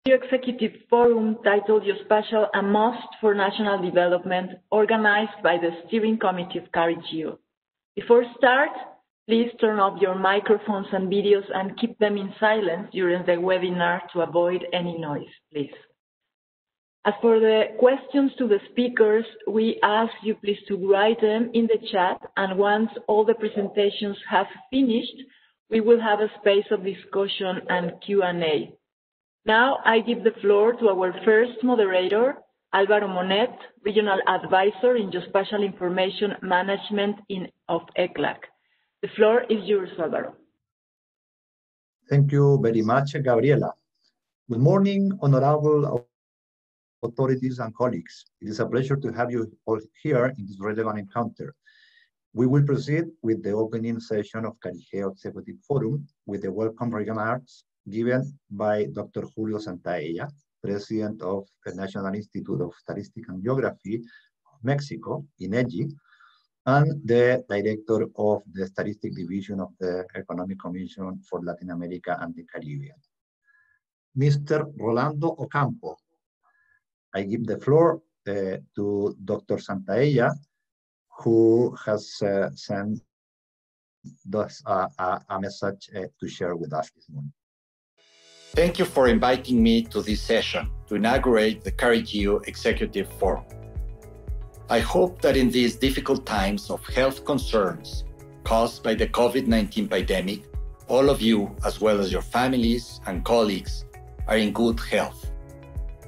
Executive Forum titled Geospatial: A Must for National Development, organized by the Steering Committee of CARIGEO. Before start, please turn off your microphones and videos and keep them in silence during the webinar to avoid any noise, please. As for the questions to the speakers, we ask you please to write them in the chat, and once all the presentations have finished, we will have a space of discussion and Q&A. Now I give the floor to our first moderator, Álvaro Monet, Regional Advisor in Geospatial Information Management of ECLAC. The floor is yours, Álvaro. Thank you very much, Gabriela. Good morning, honorable authorities and colleagues. It is a pleasure to have you all here in this relevant encounter. We will proceed with the opening session of CARIGEO Executive Forum with the welcome remarks given by Dr. Julio Santaella, President of the National Institute of Statistics and Geography of Mexico, INEGI, and the Director of the Statistics Division of the Economic Commission for Latin America and the Caribbean. Mr. Rolando Ocampo, I give the floor to Dr. Santaella, who has sent us a message to share with us this morning. Thank you for inviting me to this session to inaugurate the CARIGEO Executive Forum. I hope that in these difficult times of health concerns caused by the COVID-19 pandemic, all of you, as well as your families and colleagues, are in good health.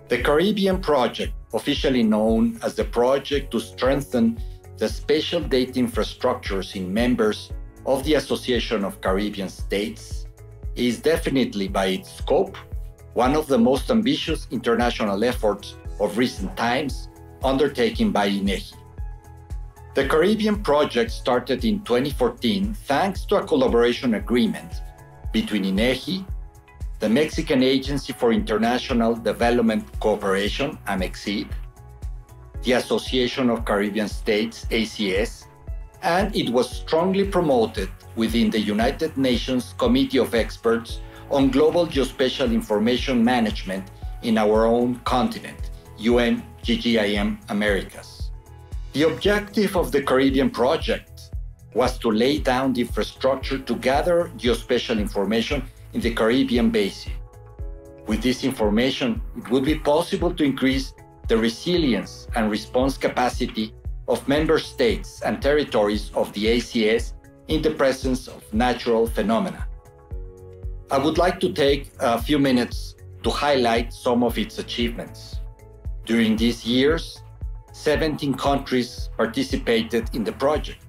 The Caribbean Project, officially known as the Project to Strengthen the Spatial Data Infrastructures in members of the Association of Caribbean States, is definitely, by its scope, one of the most ambitious international efforts of recent times undertaken by INEGI. The Caribbean Project started in 2014 thanks to a collaboration agreement between INEGI, the Mexican Agency for International Development Cooperation, AMEXID, the Association of Caribbean States, ACS, and it was strongly promoted within the United Nations Committee of Experts on Global Geospatial Information Management in our own continent, UN-GGIM Americas. The objective of the Caribbean Project was to lay down the infrastructure to gather geospatial information in the Caribbean Basin. With this information, it would be possible to increase the resilience and response capacity of member states and territories of the ACS in the presence of natural phenomena. I would like to take a few minutes to highlight some of its achievements. During these years, 17 countries participated in the project.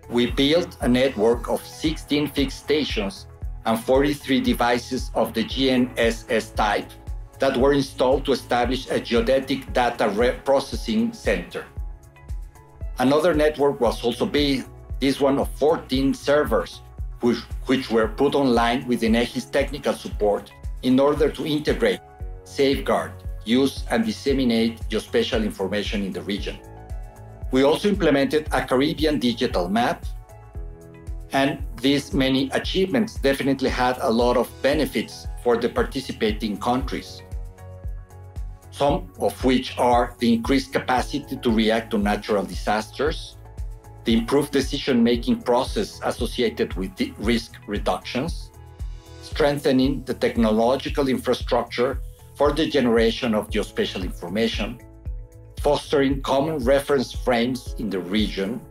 We built a network of 16 fixed stations and 43 devices of the GNSS type that were installed to establish a geodetic data processing center. Another network was also built, this one of 14 servers, which were put online with INEGI's technical support in order to integrate, safeguard, use, and disseminate geospatial information in the region. We also implemented a Caribbean digital map, and these many achievements definitely had a lot of benefits for the participating countries, some of which are the increased capacity to react to natural disasters, the improved decision-making process associated with risk reductions, strengthening the technological infrastructure for the generation of geospatial information, fostering common reference frames in the region,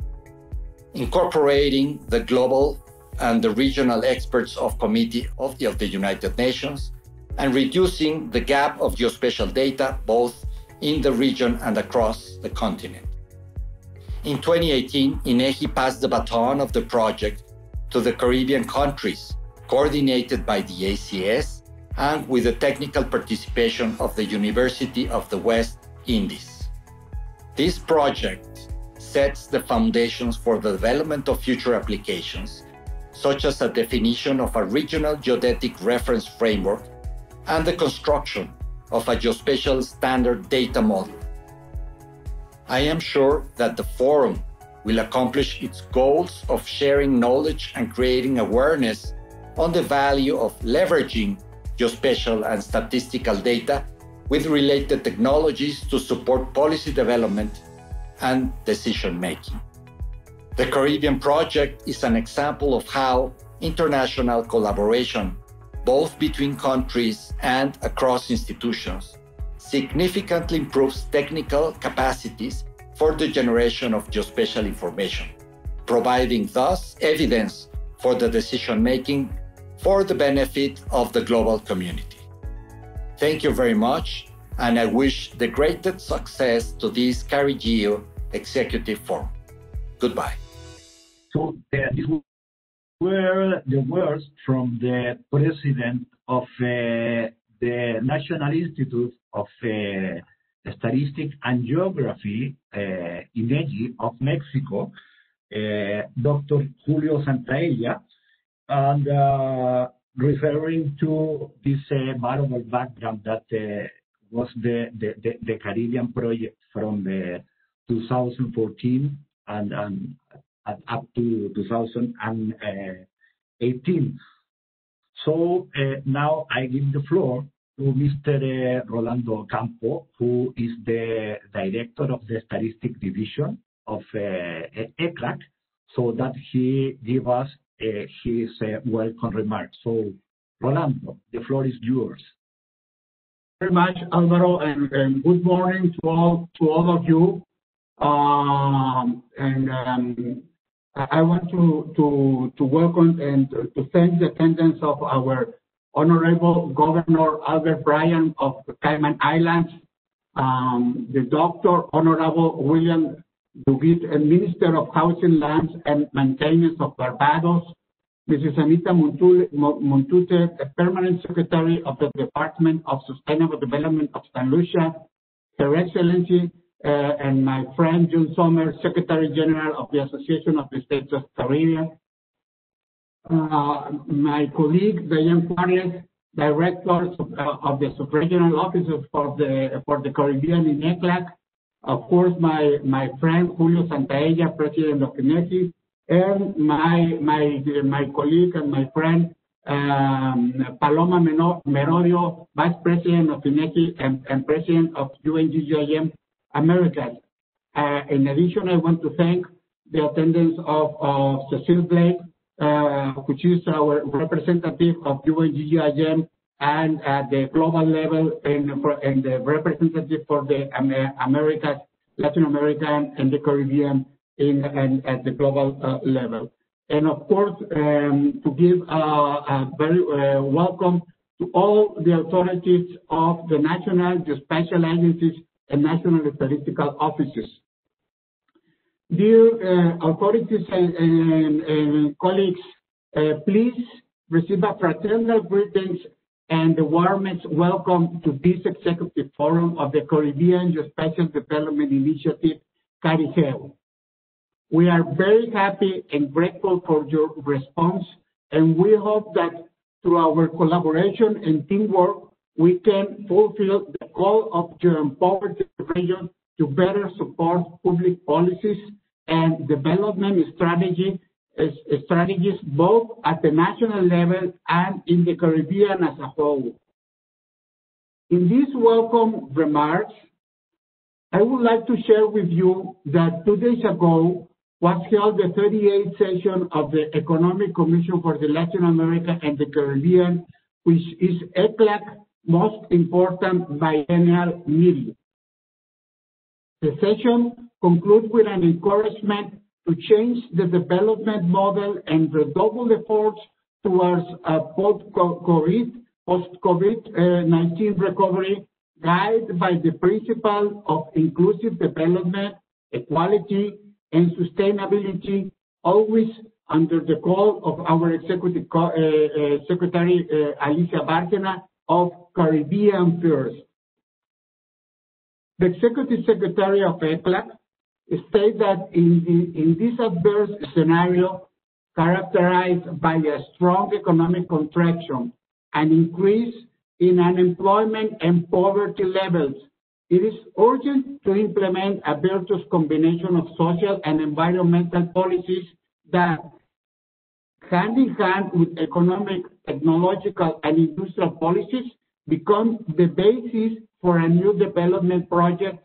incorporating the global and the regional experts of Committee of the United Nations, and reducing the gap of geospatial data both in the region and across the continent. In 2018, INEGI passed the baton of the project to the Caribbean countries, coordinated by the ACS and with the technical participation of the University of the West Indies. This project sets the foundations for the development of future applications, such as a definition of a regional geodetic reference framework and the construction of a geospatial standard data model. I am sure that the forum will accomplish its goals of sharing knowledge and creating awareness on the value of leveraging geospatial and statistical data with related technologies to support policy development and decision-making. The Caribbean project is an example of how international collaboration, both between countries and across institutions, significantly improves technical capacities for the generation of geospatial information, providing thus evidence for the decision-making for the benefit of the global community. Thank you very much, and I wish the greatest success to this CARIGEO Executive Forum. Goodbye. So these were the words from the president of the National Institute of Statistics and Geography, INEGI, of Mexico, Dr. Julio Santaella, and referring to this valuable background that was the Caribbean project from 2014 and up to 2018. So now I give the floor to Mr. Rolando Campo, who is the director of the Statistics Division of ECLAC, so that he give us his welcome remarks. So, Rolando, the floor is yours. Very much, Alvaro, and good morning to all of you. I want to welcome and to thank the attendance of our Honorable Governor Albert Bryan of the Cayman Islands, the Dr. Honorable William Duguid, Minister of Housing, Lands and Maintenance of Barbados, Mrs. Anita Montute, the Permanent Secretary of the Department of Sustainable Development of St. Lucia, Her Excellency, and my friend June Sommer, Secretary General of the Association of the States of Caribbean, my colleague Davian Carles, Director of the Subregional Offices for the Caribbean in ECLAC, of course my friend Julio Santaella, President of INEGI, and my colleague and my friend Paloma Merodio, Vice President of INEGI and President of UN-GGIM Americas. In addition, I want to thank the attendance of Cecile Blake, which is our representative of UN-GGIM and at the global level, and the representative for the Americas, Latin America, and the Caribbean at the global level. And of course, to give a very welcome to all the authorities of the national geospatial agencies and national statistical offices. Dear authorities and colleagues, please receive a fraternal greetings and the warmest welcome to this Executive Forum of the Caribbean Geospatial Development Initiative, CARIGEO. We are very happy and grateful for your response, and we hope that through our collaboration and teamwork, we can fulfill the goal of your empowered region to better support public policies and development strategies both at the national level and in the Caribbean as a whole. In these welcome remarks, I would like to share with you that 2 days ago was held the 38th session of the Economic Commission for the Latin America and the Caribbean, which is ECLAC's most important biennial meeting. The session concludes with an encouragement to change the development model and redouble efforts towards a post-COVID-19 recovery, guided by the principle of inclusive development, equality, and sustainability, always under the call of our Executive Secretary, Alicia Bárcena, of Caribbean First. The Executive Secretary of ECLAC states that in this adverse scenario, characterized by a strong economic contraction, an increase in unemployment and poverty levels, it is urgent to implement a virtuous combination of social and environmental policies that, hand in hand with economic technological, and industrial policies become the basis for a new development project.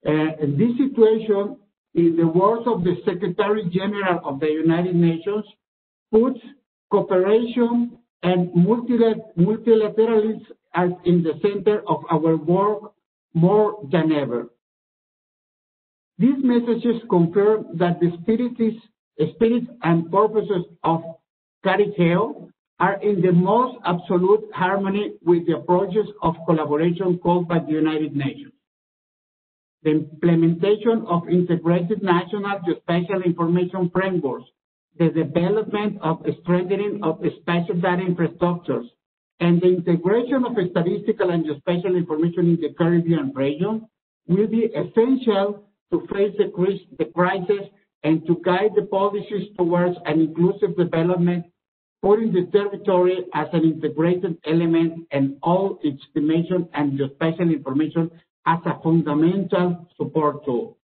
And this situation, in the words of the Secretary General of the United Nations, puts cooperation and multilateralism as in the center of our work more than ever. These messages confirm that the spirit and purposes of CARIGEO are in the most absolute harmony with the approaches of collaboration called by the United Nations. The implementation of integrated national geospatial information frameworks, the development of strengthening of spatial data infrastructures, and the integration of statistical and geospatial information in the Caribbean region will be essential to face the crisis and to guide the policies towards an inclusive development, putting the territory as an integrated element and all its dimensions and geospatial information as a fundamental support tool.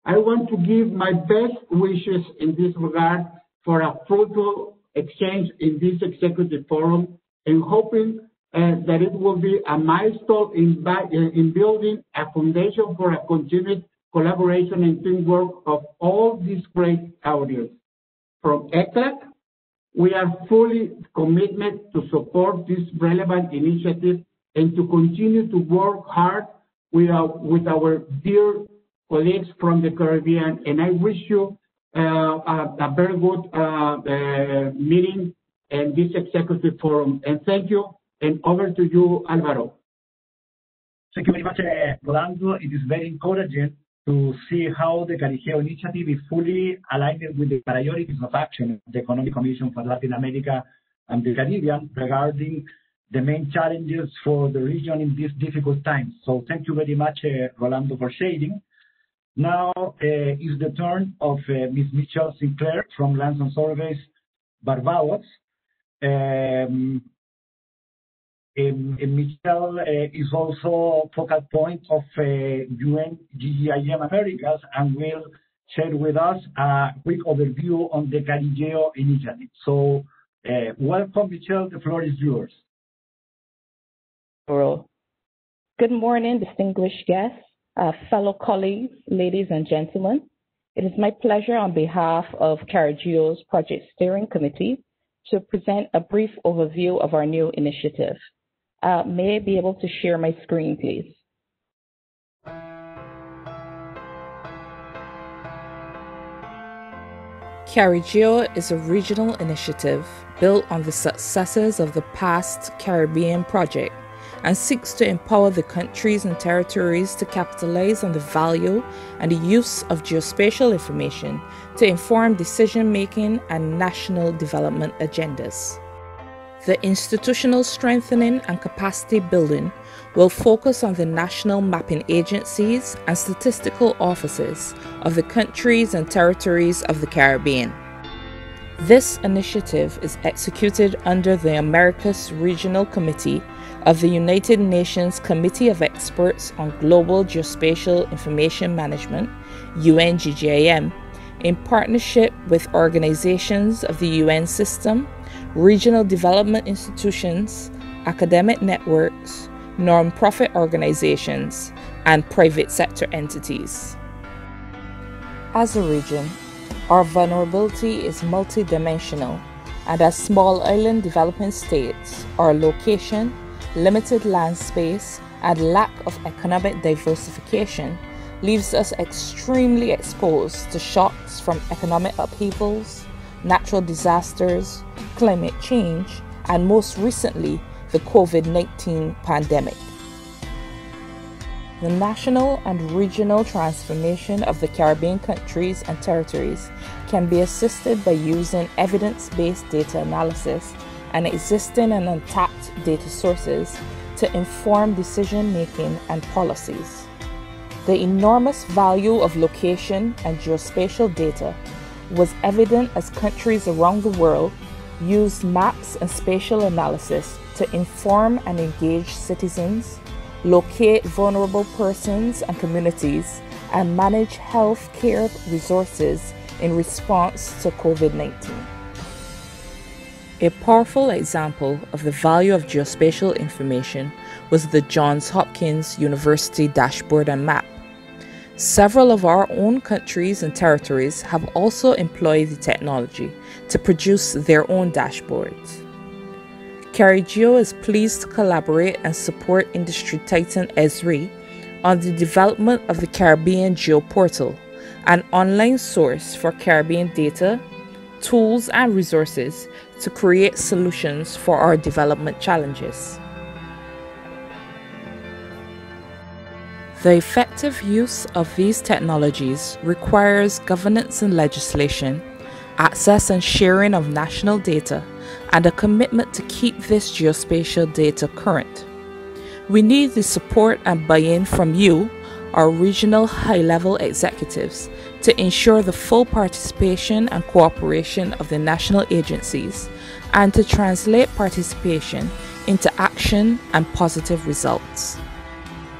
I want to give my best wishes in this regard for a fruitful exchange in this executive forum, and hoping that it will be a milestone in building a foundation for a continued collaboration and teamwork of all these great audience. From ECLAC, we are fully committed to support this relevant initiative and to continue to work hard with our dear colleagues from the Caribbean. And I wish you a very good meeting in this executive forum. And thank you. And over to you, Alvaro. Thank you very much, Rolando. It is very encouraging to see how the CARIGEO initiative is fully aligned with the priorities of action of the Economic Commission for Latin America and the Caribbean regarding the main challenges for the region in these difficult times. So thank you very much, Rolando, for sharing. Now is the turn of Ms. Michelle Sinclair from Lands and Surveys, Barbados. Michelle is also focal point of UN-GGIM Americas and will share with us a quick overview on the CARIGEO initiative. So welcome, Michelle, the floor is yours. Good morning, distinguished guests, fellow colleagues, ladies and gentlemen. It is my pleasure on behalf of CARIGEO's Project Steering Committee to present a brief overview of our new initiative. May I be able to share my screen, please? CARIGEO is a regional initiative built on the successes of the past Caribbean project and seeks to empower the countries and territories to capitalize on the value and the use of geospatial information to inform decision-making and national development agendas. The institutional strengthening and capacity building will focus on the national mapping agencies and statistical offices of the countries and territories of the Caribbean. This initiative is executed under the Americas Regional Committee of the United Nations Committee of Experts on Global Geospatial Information Management, UN-GGIM, in partnership with organizations of the UN system, regional development institutions, academic networks, non-profit organizations, and private sector entities. As a region, our vulnerability is multidimensional, and as small island developing states, our location, limited land space, and lack of economic diversification leaves us extremely exposed to shocks from economic upheavals, natural disasters, climate change, and most recently, the COVID-19 pandemic. The national and regional transformation of the Caribbean countries and territories can be assisted by using evidence-based data analysis and existing and untapped data sources to inform decision-making and policies. The enormous value of location and geospatial data was evident as countries around the world used maps and spatial analysis to inform and engage citizens, locate vulnerable persons and communities, and manage health care resources in response to COVID-19. A powerful example of the value of geospatial information was the Johns Hopkins University dashboard and map. Several of our own countries and territories have also employed the technology to produce their own dashboards. CARIGEO is pleased to collaborate and support industry titan Esri on the development of the Caribbean GeoPortal, an online source for Caribbean data, tools, and resources to create solutions for our development challenges. The effective use of these technologies requires governance and legislation, access and sharing of national data, and a commitment to keep this geospatial data current. We need the support and buy-in from you, our regional high-level executives, to ensure the full participation and cooperation of the national agencies and to translate participation into action and positive results.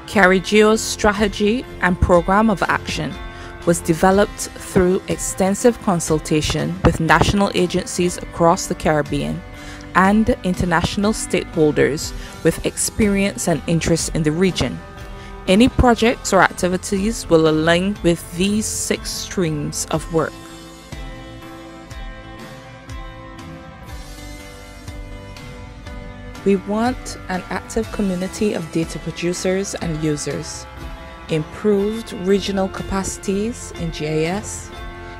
CARIGEO's strategy and program of action was developed through extensive consultation with national agencies across the Caribbean and international stakeholders with experience and interest in the region. Any projects or activities will align with these 6 streams of work. We want an active community of data producers and users, improved regional capacities in GIS,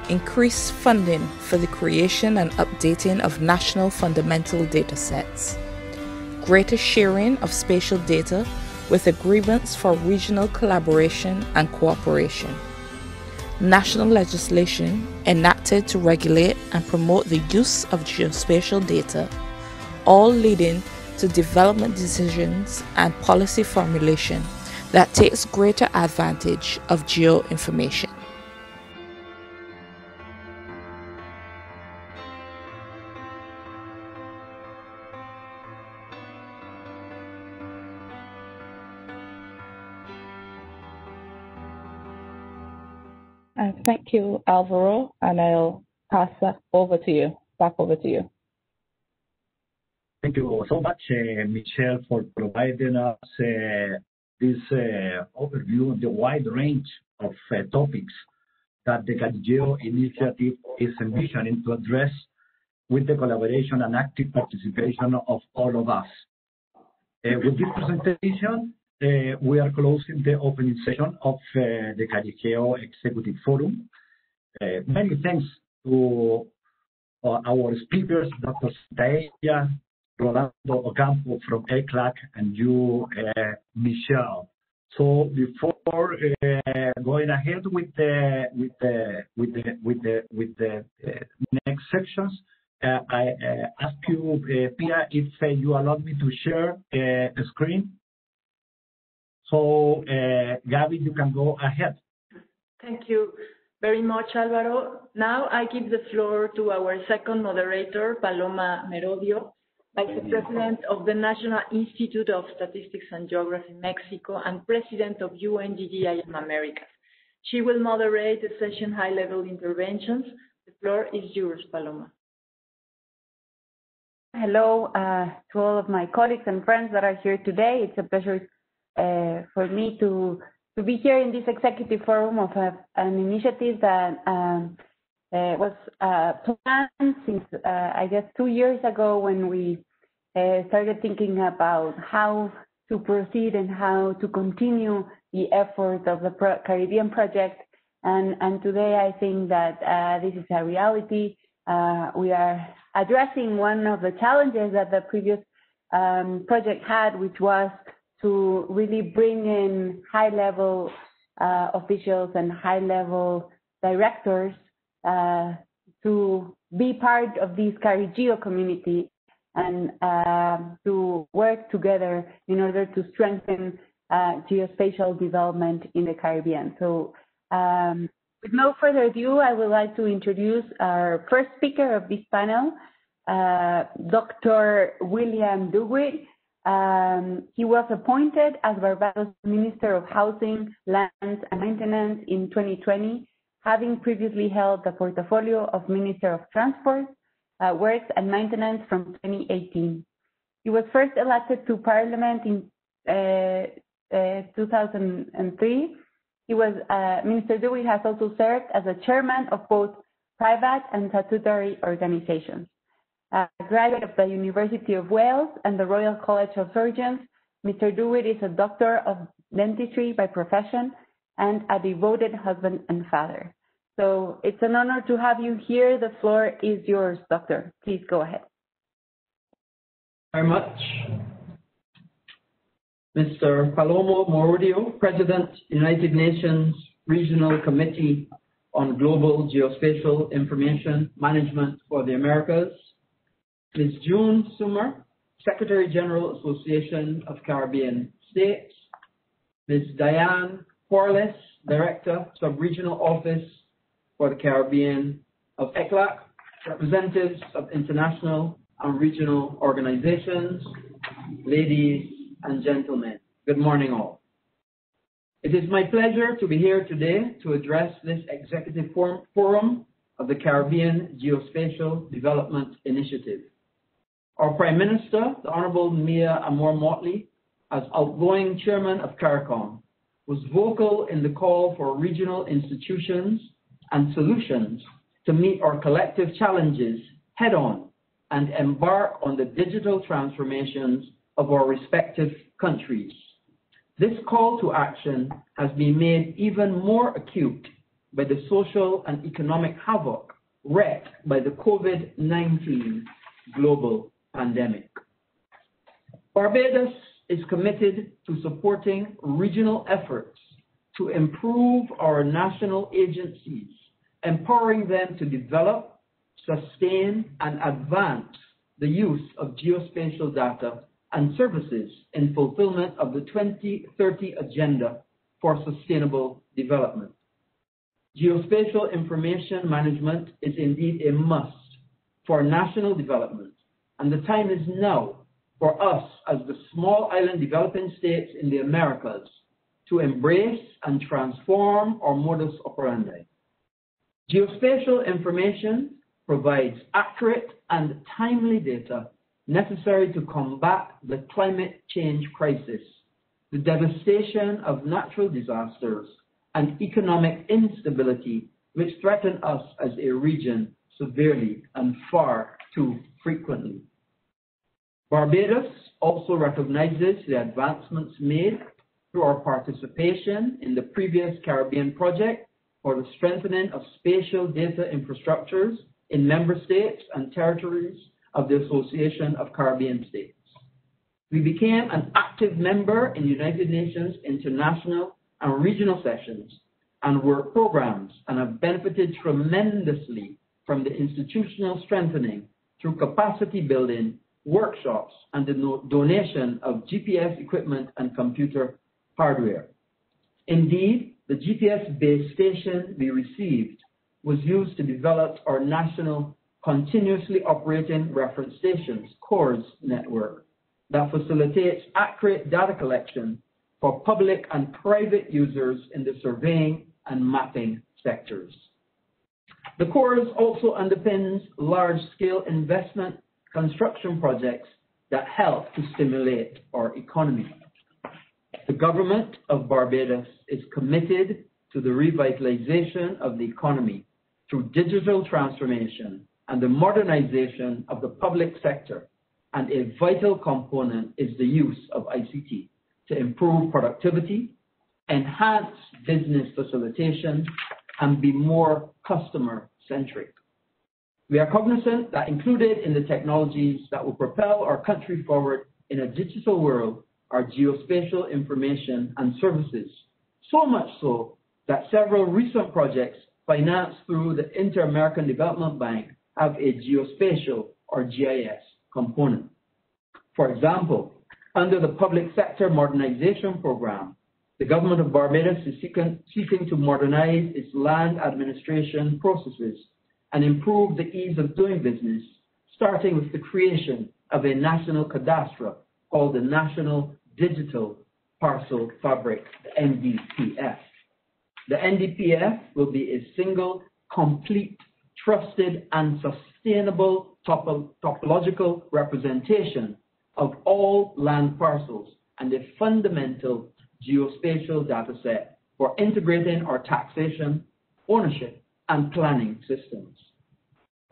increased funding for the creation and updating of national fundamental data sets, greater sharing of spatial data with agreements for regional collaboration and cooperation, national legislation enacted to regulate and promote the use of geospatial data, all leading to development decisions and policy formulation that takes greater advantage of geo-information. Thank you, Alvaro, and I'll pass that over to you. Back over to you. Thank you so much, Michelle, for providing us this overview of the wide range of topics that the CARIGEO initiative is envisioning to address with the collaboration and active participation of all of us. With this presentation, we are closing the opening session of the CARIGEO Executive Forum. Many thanks to our speakers, Dr. Davian, Rolando Ocampo from ECLAC, and you, Michelle. So before going ahead with the next sections, I ask you, Pia, if you allow me to share a screen. So, Gabby, you can go ahead. Thank you very much, Alvaro. Now I give the floor to our second moderator, Paloma Merodio, Vice President of the National Institute of Statistics and Geography, Mexico, and President of UN-GGIM Americas. She will moderate the session high-level interventions. The floor is yours, Paloma. Hello to all of my colleagues and friends that are here today. It's a pleasure for me to be here in this executive forum of an initiative that was planned since, I guess, 2 years ago when we started thinking about how to proceed and how to continue the effort of the Caribbean project. And today I think that this is a reality. We are addressing one of the challenges that the previous project had, which was to really bring in high-level officials and high-level directors to be part of this CARIGEO community and to work together in order to strengthen geospatial development in the Caribbean. So with no further ado, I would like to introduce our first speaker of this panel, Dr. William Duguid. He was appointed as Barbados Minister of Housing, Lands and Maintenance in 2020, having previously held the portfolio of Minister of Transport Works and Maintenance from 2018. He was first elected to Parliament in 2003. He was, Minister Dewey has also served as a chairman of both private and statutory organizations. A graduate of the University of Wales and the Royal College of Surgeons, Mr. Dewey is a doctor of dentistry by profession and a devoted husband and father. So it's an honor to have you here. The floor is yours, Doctor. Please go ahead. Very much. Mr. Paloma Merodio, President, United Nations Regional Committee on Global Geospatial Information Management for the Americas. Ms. June Sumer, Secretary General, Association of Caribbean States. Ms. Davian Carles, Director, Sub-Regional Office for the Caribbean of ECLAC, representatives of international and regional organizations, ladies and gentlemen, good morning all. It is my pleasure to be here today to address this Executive Forum of the Caribbean Geospatial Development Initiative. Our Prime Minister, the Honorable Mia Amor-Motley, as outgoing Chairman of CARICOM, was vocal in the call for regional institutions and solutions to meet our collective challenges head-on and embark on the digital transformations of our respective countries. This call to action has been made even more acute by the social and economic havoc wreaked by the COVID-19 global pandemic. Barbados is committed to supporting regional efforts to improve our national agencies, empowering them to develop, sustain, and advance the use of geospatial data and services in fulfillment of the 2030 Agenda for Sustainable Development. Geospatial information management is indeed a must for national development, and the time is now for us as the small island developing states in the Americas to embrace and transform our modus operandi. Geospatial information provides accurate and timely data necessary to combat the climate change crisis, the devastation of natural disasters, and economic instability which threaten us as a region severely and far too frequently. Barbados also recognizes the advancements made through our participation in the previous Caribbean project for the strengthening of spatial data infrastructures in member states and territories of the Association of Caribbean States. We became an active member in United Nations international and regional sessions and work programs and have benefited tremendously from the institutional strengthening through capacity building, workshops, and the donation of GPS equipment and computer hardware. Indeed, the GPS base station we received was used to develop our national continuously operating reference stations, CORS network, that facilitates accurate data collection for public and private users in the surveying and mapping sectors. The CORS also underpins large-scale investment construction projects that help to stimulate our economy. The government of Barbados is committed to the revitalization of the economy through digital transformation and the modernization of the public sector, and a vital component is the use of ICT to improve productivity, enhance business facilitation, and be more customer-centric. We are cognizant that included in the technologies that will propel our country forward in a digital world are geospatial information and services, so much so that several recent projects financed through the Inter-American Development Bank have a geospatial or GIS component. For example, under the Public Sector Modernization Program, the government of Barbados is seeking to modernize its land administration processes and improve the ease of doing business, starting with the creation of a national cadastre called the National Digital Parcel Fabric, the NDPF. The NDPF will be a single, complete, trusted, and sustainable topological representation of all land parcels and a fundamental geospatial data set for integrating our taxation, ownership, and planning systems.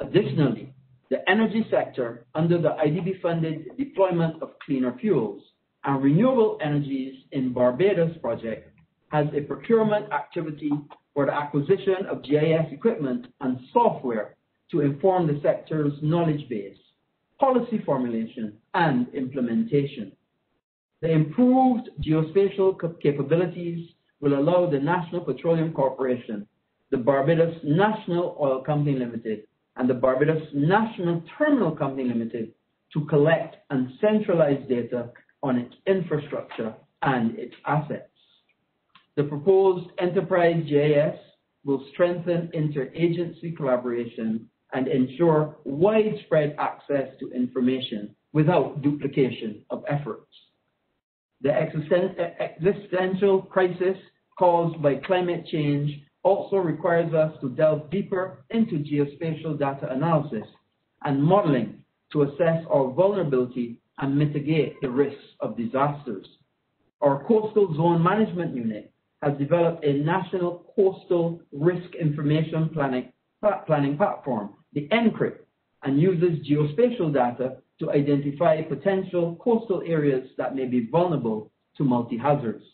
Additionally, the energy sector, under the IDB-funded deployment of cleaner fuels and renewable energies in Barbados project, has a procurement activity for the acquisition of GIS equipment and software to inform the sector's knowledge base, policy formulation, and implementation. The improved geospatial capabilities will allow the National Petroleum Corporation, the Barbados National Oil Company Limited, and the Barbados National Terminal Company Limited to collect and centralize data on its infrastructure and its assets. The proposed enterprise GIS will strengthen interagency collaboration and ensure widespread access to information without duplication of efforts. The existential crisis caused by climate change also requires us to delve deeper into geospatial data analysis and modeling to assess our vulnerability and mitigate the risks of disasters. Our Coastal Zone Management Unit has developed a national coastal risk information planning platform, the NCRIP, and uses geospatial data to identify potential coastal areas that may be vulnerable to multi-hazards.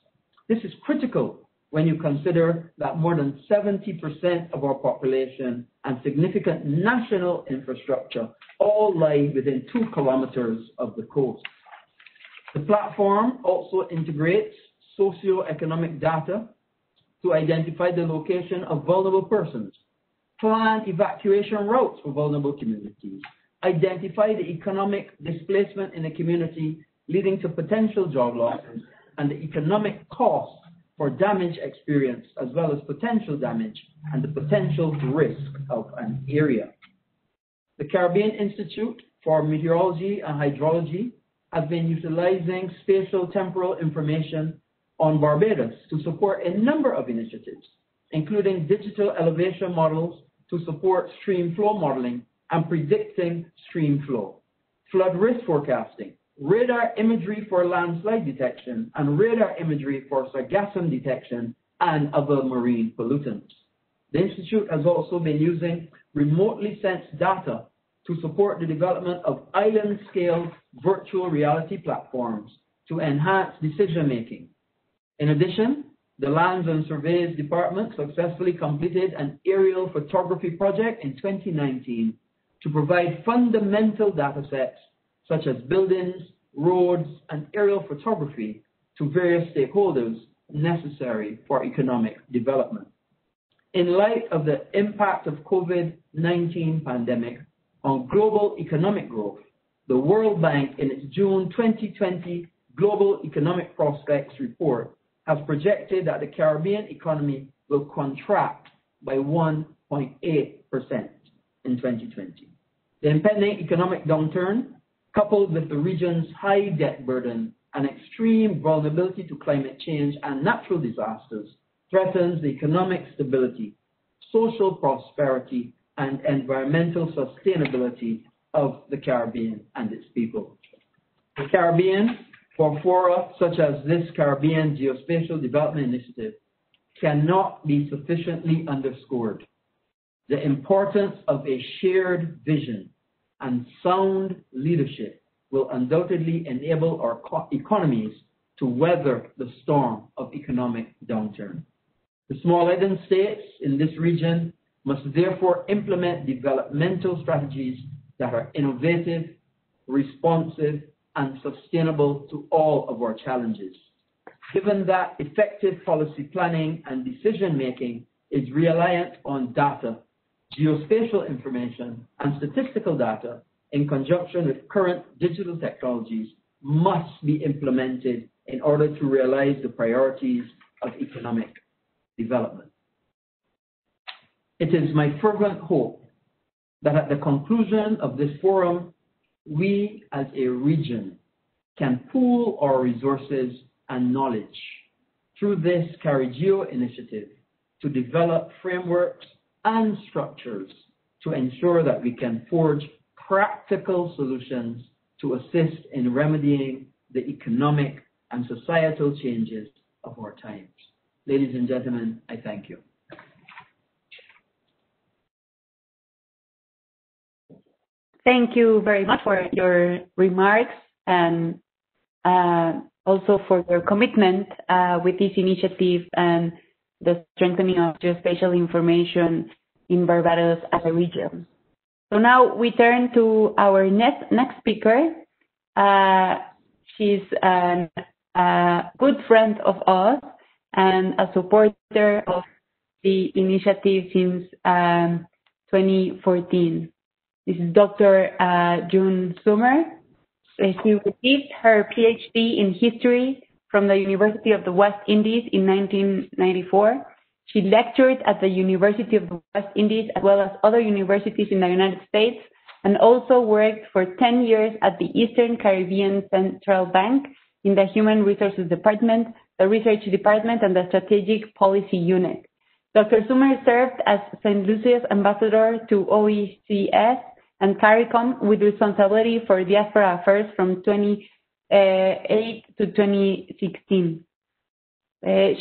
This is critical when you consider that more than 70% of our population and significant national infrastructure all lie within 2 kilometers of the coast. The platform also integrates socioeconomic data to identify the location of vulnerable persons, plan evacuation routes for vulnerable communities, identify the economic displacement in a community leading to potential job losses, and the economic cost for damage experienced, as well as potential damage and the potential risk of an area. The Caribbean Institute for Meteorology and Hydrology has been utilizing spatial temporal information on Barbados to support a number of initiatives, including digital elevation models to support stream flow modeling and predicting stream flow, flood risk forecasting, radar imagery for landslide detection, and radar imagery for sargassum detection and other marine pollutants. The Institute has also been using remotely sensed data to support the development of island-scale virtual reality platforms to enhance decision-making. In addition, the Lands and Surveys Department successfully completed an aerial photography project in 2019 to provide fundamental data sets such as buildings, roads, and aerial photography to various stakeholders necessary for economic development. In light of the impact of COVID-19 pandemic on global economic growth, the World Bank in its June 2020 Global Economic Prospects report has projected that the Caribbean economy will contract by 1.8% in 2020. The impending economic downturn, coupled with the region's high debt burden and extreme vulnerability to climate change and natural disasters, threatens the economic stability, social prosperity, and environmental sustainability of the Caribbean and its people. The Caribbean, for fora such as this Caribbean Geospatial Development Initiative, cannot be sufficiently underscored. The importance of a shared vision and sound leadership will undoubtedly enable our economies to weather the storm of economic downturn. The small island states in this region must therefore implement developmental strategies that are innovative, responsive, and sustainable to all of our challenges. Given that effective policy planning and decision-making is reliant on data, geospatial information, and statistical data in conjunction with current digital technologies must be implemented in order to realize the priorities of economic development. It is my fervent hope that at the conclusion of this forum, we as a region can pool our resources and knowledge through this CARIGEO initiative to develop frameworks and structures to ensure that we can forge practical solutions to assist in remedying the economic and societal changes of our times. Ladies and gentlemen, I thank you. Thank you very much for your remarks and also for your commitment with this initiative and the strengthening of geospatial information in Barbados as a region. So now we turn to our next speaker. She's a good friend of us and a supporter of the initiative since 2014. This is Dr. June Summer. She received her PhD in history from the University of the West Indies in 1994. She lectured at the University of the West Indies as well as other universities in the United States, and also worked for 10 years at the Eastern Caribbean Central Bank in the Human Resources Department, the Research Department, and the Strategic Policy Unit. Dr. Summer served as St. Lucia's ambassador to OECS and CARICOM with responsibility for diaspora affairs from 2008 to 2016.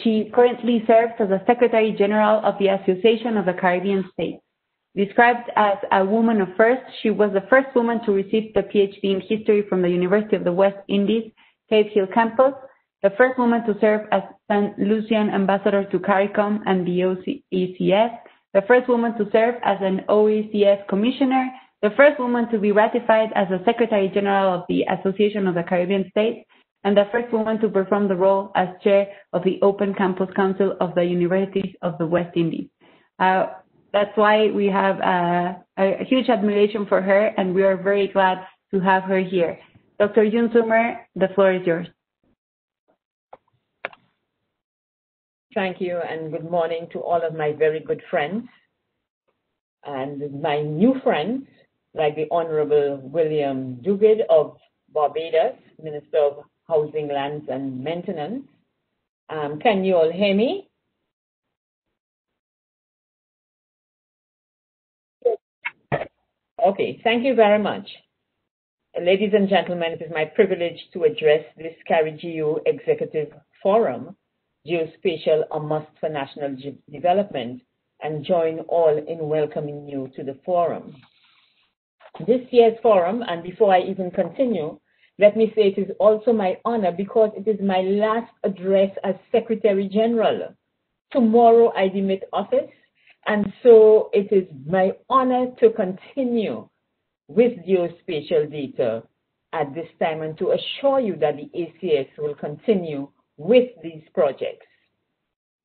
She currently serves as the Secretary General of the Association of the Caribbean States. Described as a woman of first, she was the first woman to receive the PhD in history from the University of the West Indies, Cave Hill campus, the first woman to serve as St. Lucian ambassador to CARICOM and the OECS, the first woman to serve as an OECS commissioner, the first woman to be ratified as the Secretary General of the Association of the Caribbean States, and the first woman to perform the role as chair of the Open Campus Council of the Universities of the West Indies. That's why we have a huge admiration for her, and we are very glad to have her here. Dr. June Summer, the floor is yours. Thank you, and good morning to all of my very good friends and my new friends, like the Honorable William Duguid of Barbados, Minister of Housing, Lands and Maintenance. Can you all hear me? Okay, thank you very much. Ladies and gentlemen, it is my privilege to address this CARIGEO Executive Forum, Geospatial, a Must for National Development, and join all in welcoming you to the forum. This year's forum, and before I even continue, let me say it is also my honor because it is my last address as Secretary General. Tomorrow I demit office, and so it is my honor to continue with geospatial data at this time and to assure you that the ACS will continue with these projects.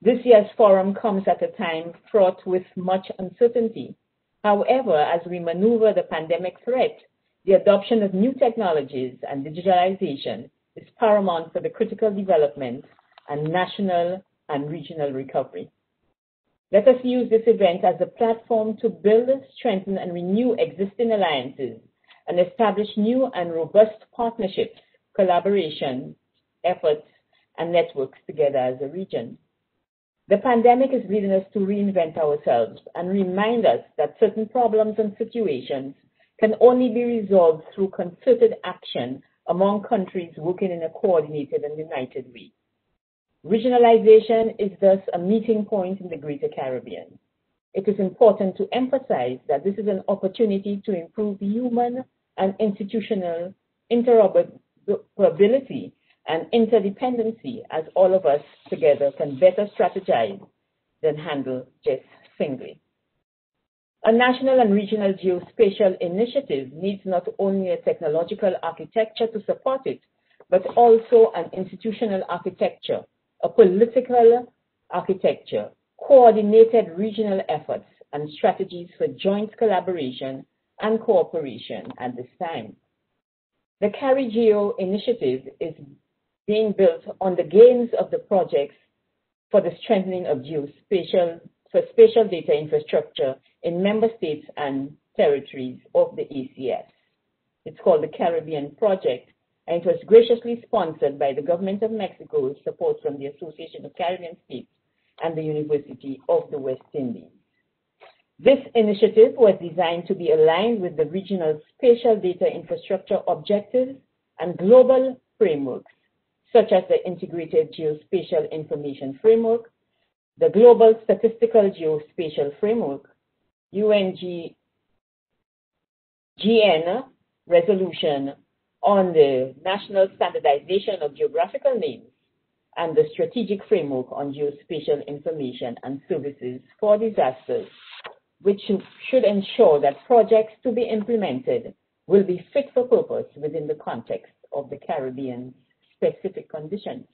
This year's forum comes at a time fraught with much uncertainty. However, as we maneuver the pandemic threat, the adoption of new technologies and digitalization is paramount for the critical development and national and regional recovery. Let us use this event as a platform to build, strengthen, and renew existing alliances and establish new and robust partnerships, collaboration, efforts, and networks together as a region. The pandemic is leading us to reinvent ourselves and remind us that certain problems and situations can only be resolved through concerted action among countries working in a coordinated and united way. Regionalization is thus a meeting point in the Greater Caribbean. It is important to emphasize that this is an opportunity to improve human and institutional interoperability and interdependency, as all of us together can better strategize than handle just singly. A national and regional geospatial initiative needs not only a technological architecture to support it, but also an institutional architecture, a political architecture, coordinated regional efforts, and strategies for joint collaboration and cooperation at this time. The CARIGEO initiative is being built on the gains of the projects for the strengthening of spatial data infrastructure in member states and territories of the ACS. It's called the Caribbean Project, and it was graciously sponsored by the Government of Mexico with support from the Association of Caribbean States and the University of the West Indies. This initiative was designed to be aligned with the regional spatial data infrastructure objectives and global frameworks, such as the Integrated Geospatial Information Framework, the Global Statistical Geospatial Framework, UN-GGIM resolution on the National Standardization of Geographical Names, and the Strategic Framework on Geospatial Information and Services for Disasters, which should ensure that projects to be implemented will be fit for purpose within the context of the Caribbean's specific conditions.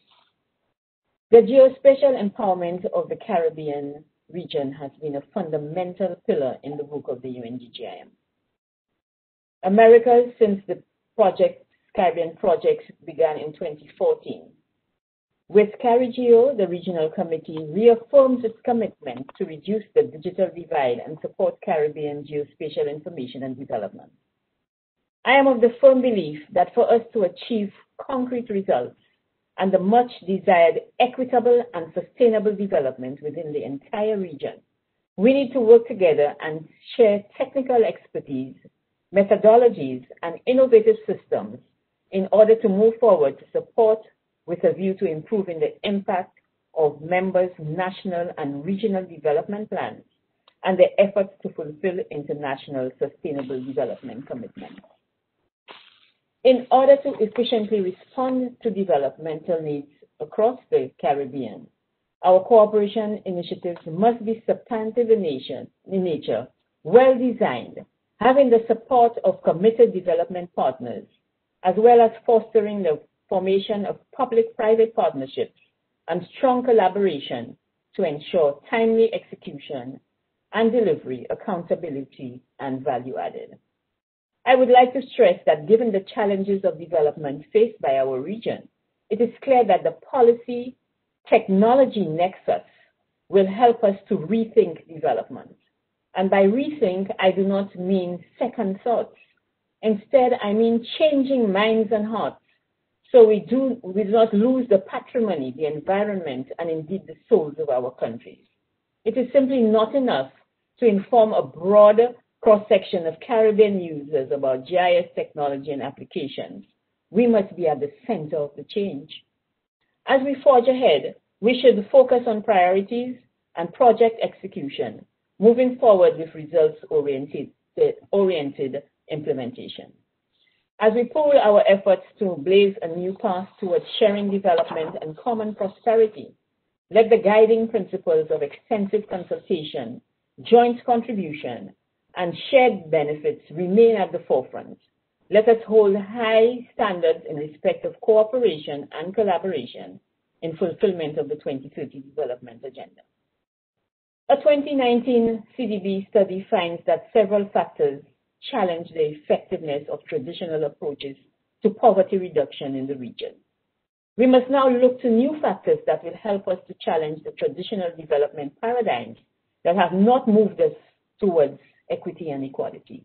The geospatial empowerment of the Caribbean region has been a fundamental pillar in the work of the UN-GGIM. Americas, since the Caribbean projects began in 2014. With CARIGEO, the regional committee reaffirms its commitment to reduce the digital divide and support Caribbean geospatial information and development. I am of the firm belief that for us to achieve concrete results and the much desired equitable and sustainable development within the entire region, we need to work together and share technical expertise, methodologies, and innovative systems in order to move forward to support with a view to improving the impact of members' national and regional development plans and their efforts to fulfill international sustainable development commitments. In order to efficiently respond to developmental needs across the Caribbean, our cooperation initiatives must be substantive in nature, well designed, having the support of committed development partners, as well as fostering the formation of public-private partnerships and strong collaboration to ensure timely execution and delivery, accountability, and value added. I would like to stress that given the challenges of development faced by our region, it is clear that the policy technology nexus will help us to rethink development. And by rethink, I do not mean second thoughts. Instead, I mean changing minds and hearts so we do not lose the patrimony, the environment, and indeed the souls of our countries. It is simply not enough to inform a broader cross-section of Caribbean users about GIS technology and applications. We must be at the center of the change. As we forge ahead, we should focus on priorities and project execution, moving forward with results-oriented implementation. As we pool our efforts to blaze a new path towards sharing development and common prosperity, let the guiding principles of extensive consultation, joint contribution, and shared benefits remain at the forefront. Let us hold high standards in respect of cooperation and collaboration in fulfillment of the 2030 Development Agenda. A 2019 CDB study finds that several factors challenge the effectiveness of traditional approaches to poverty reduction in the region. We must now look to new factors that will help us to challenge the traditional development paradigms that have not moved us towards equity and equality.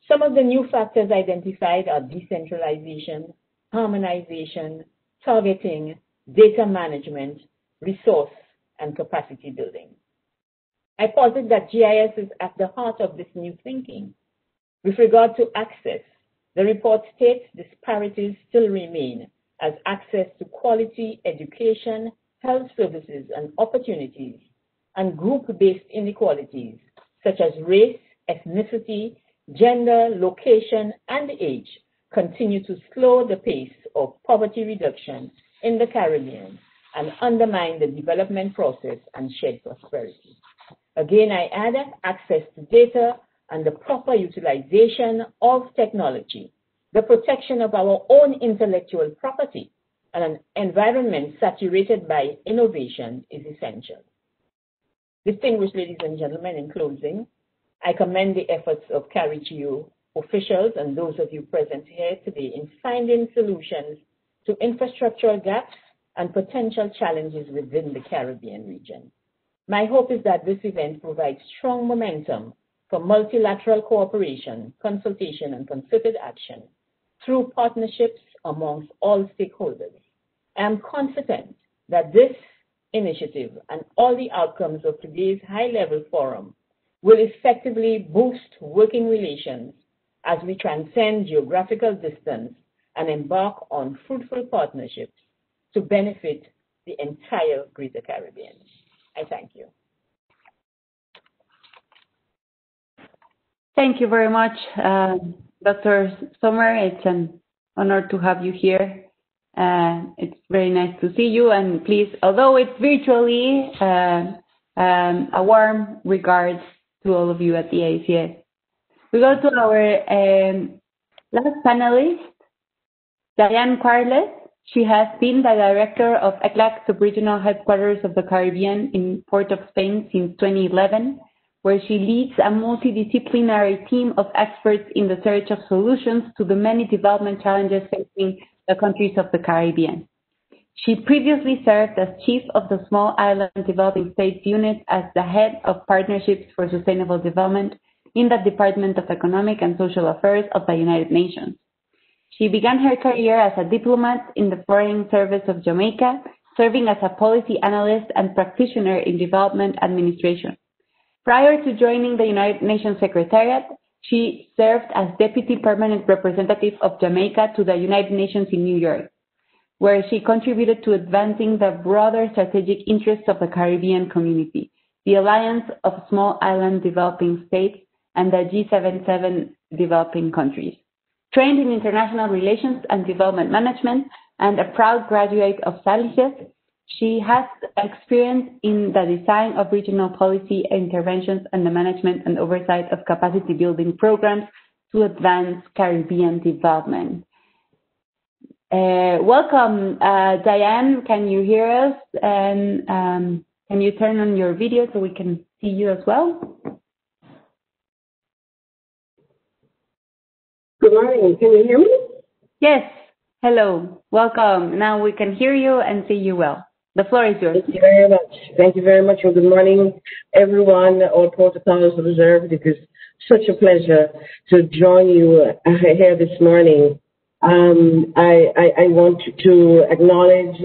Some of the new factors identified are decentralization, harmonization, targeting, data management, resource, and capacity building. I posit that GIS is at the heart of this new thinking. With regard to access, the report states disparities still remain as access to quality education, health services and opportunities, and group-based inequalities such as race, ethnicity, gender, location, and age continue to slow the pace of poverty reduction in the Caribbean and undermine the development process and shared prosperity. Again, I add access to data and the proper utilization of technology, the protection of our own intellectual property, and an environment saturated by innovation is essential. Distinguished ladies and gentlemen, in closing, I commend the efforts of CARIGEO officials and those of you present here today in finding solutions to infrastructural gaps and potential challenges within the Caribbean region. My hope is that this event provides strong momentum for multilateral cooperation, consultation, and concerted action through partnerships amongst all stakeholders. I am confident that this initiative and all the outcomes of today's high-level forum will effectively boost working relations as we transcend geographical distance and embark on fruitful partnerships to benefit the entire Greater Caribbean. I thank you. Thank you very much, Dr. Sommer. It's an honor to have you here. It's very nice to see you, and please, although it's virtually, a warm regards to all of you at the ACS. We go to our last panelist, Davian Carles. She has been the director of ECLAC Subregional Headquarters of the Caribbean in Port of Spain since 2011, where she leads a multidisciplinary team of experts in the search of solutions to the many development challenges facing the countries of the Caribbean. She previously served as chief of the Small Island Developing States Unit as the head of Partnerships for Sustainable Development in the Department of Economic and Social Affairs of the United Nations. She began her career as a diplomat in the Foreign Service of Jamaica, serving as a policy analyst and practitioner in development administration. Prior to joining the United Nations Secretariat, she served as Deputy Permanent Representative of Jamaica to the United Nations in New York, where she contributed to advancing the broader strategic interests of the Caribbean community, the Alliance of Small Island Developing States, and the G77 developing countries. Trained in international relations and development management and a proud graduate of SALIGES, she has experience in the design of regional policy interventions and the management and oversight of capacity building programs to advance Caribbean development. Welcome, Diane. Can you hear us? And can you turn on your video so we can see you as well? Good morning. Can you hear me? Yes. Hello. Welcome. Now we can hear you and see you well. The floor is yours. Thank you very much. Thank you very much, and good morning, everyone. All protocols observed. It is such a pleasure to join you here this morning. I want to acknowledge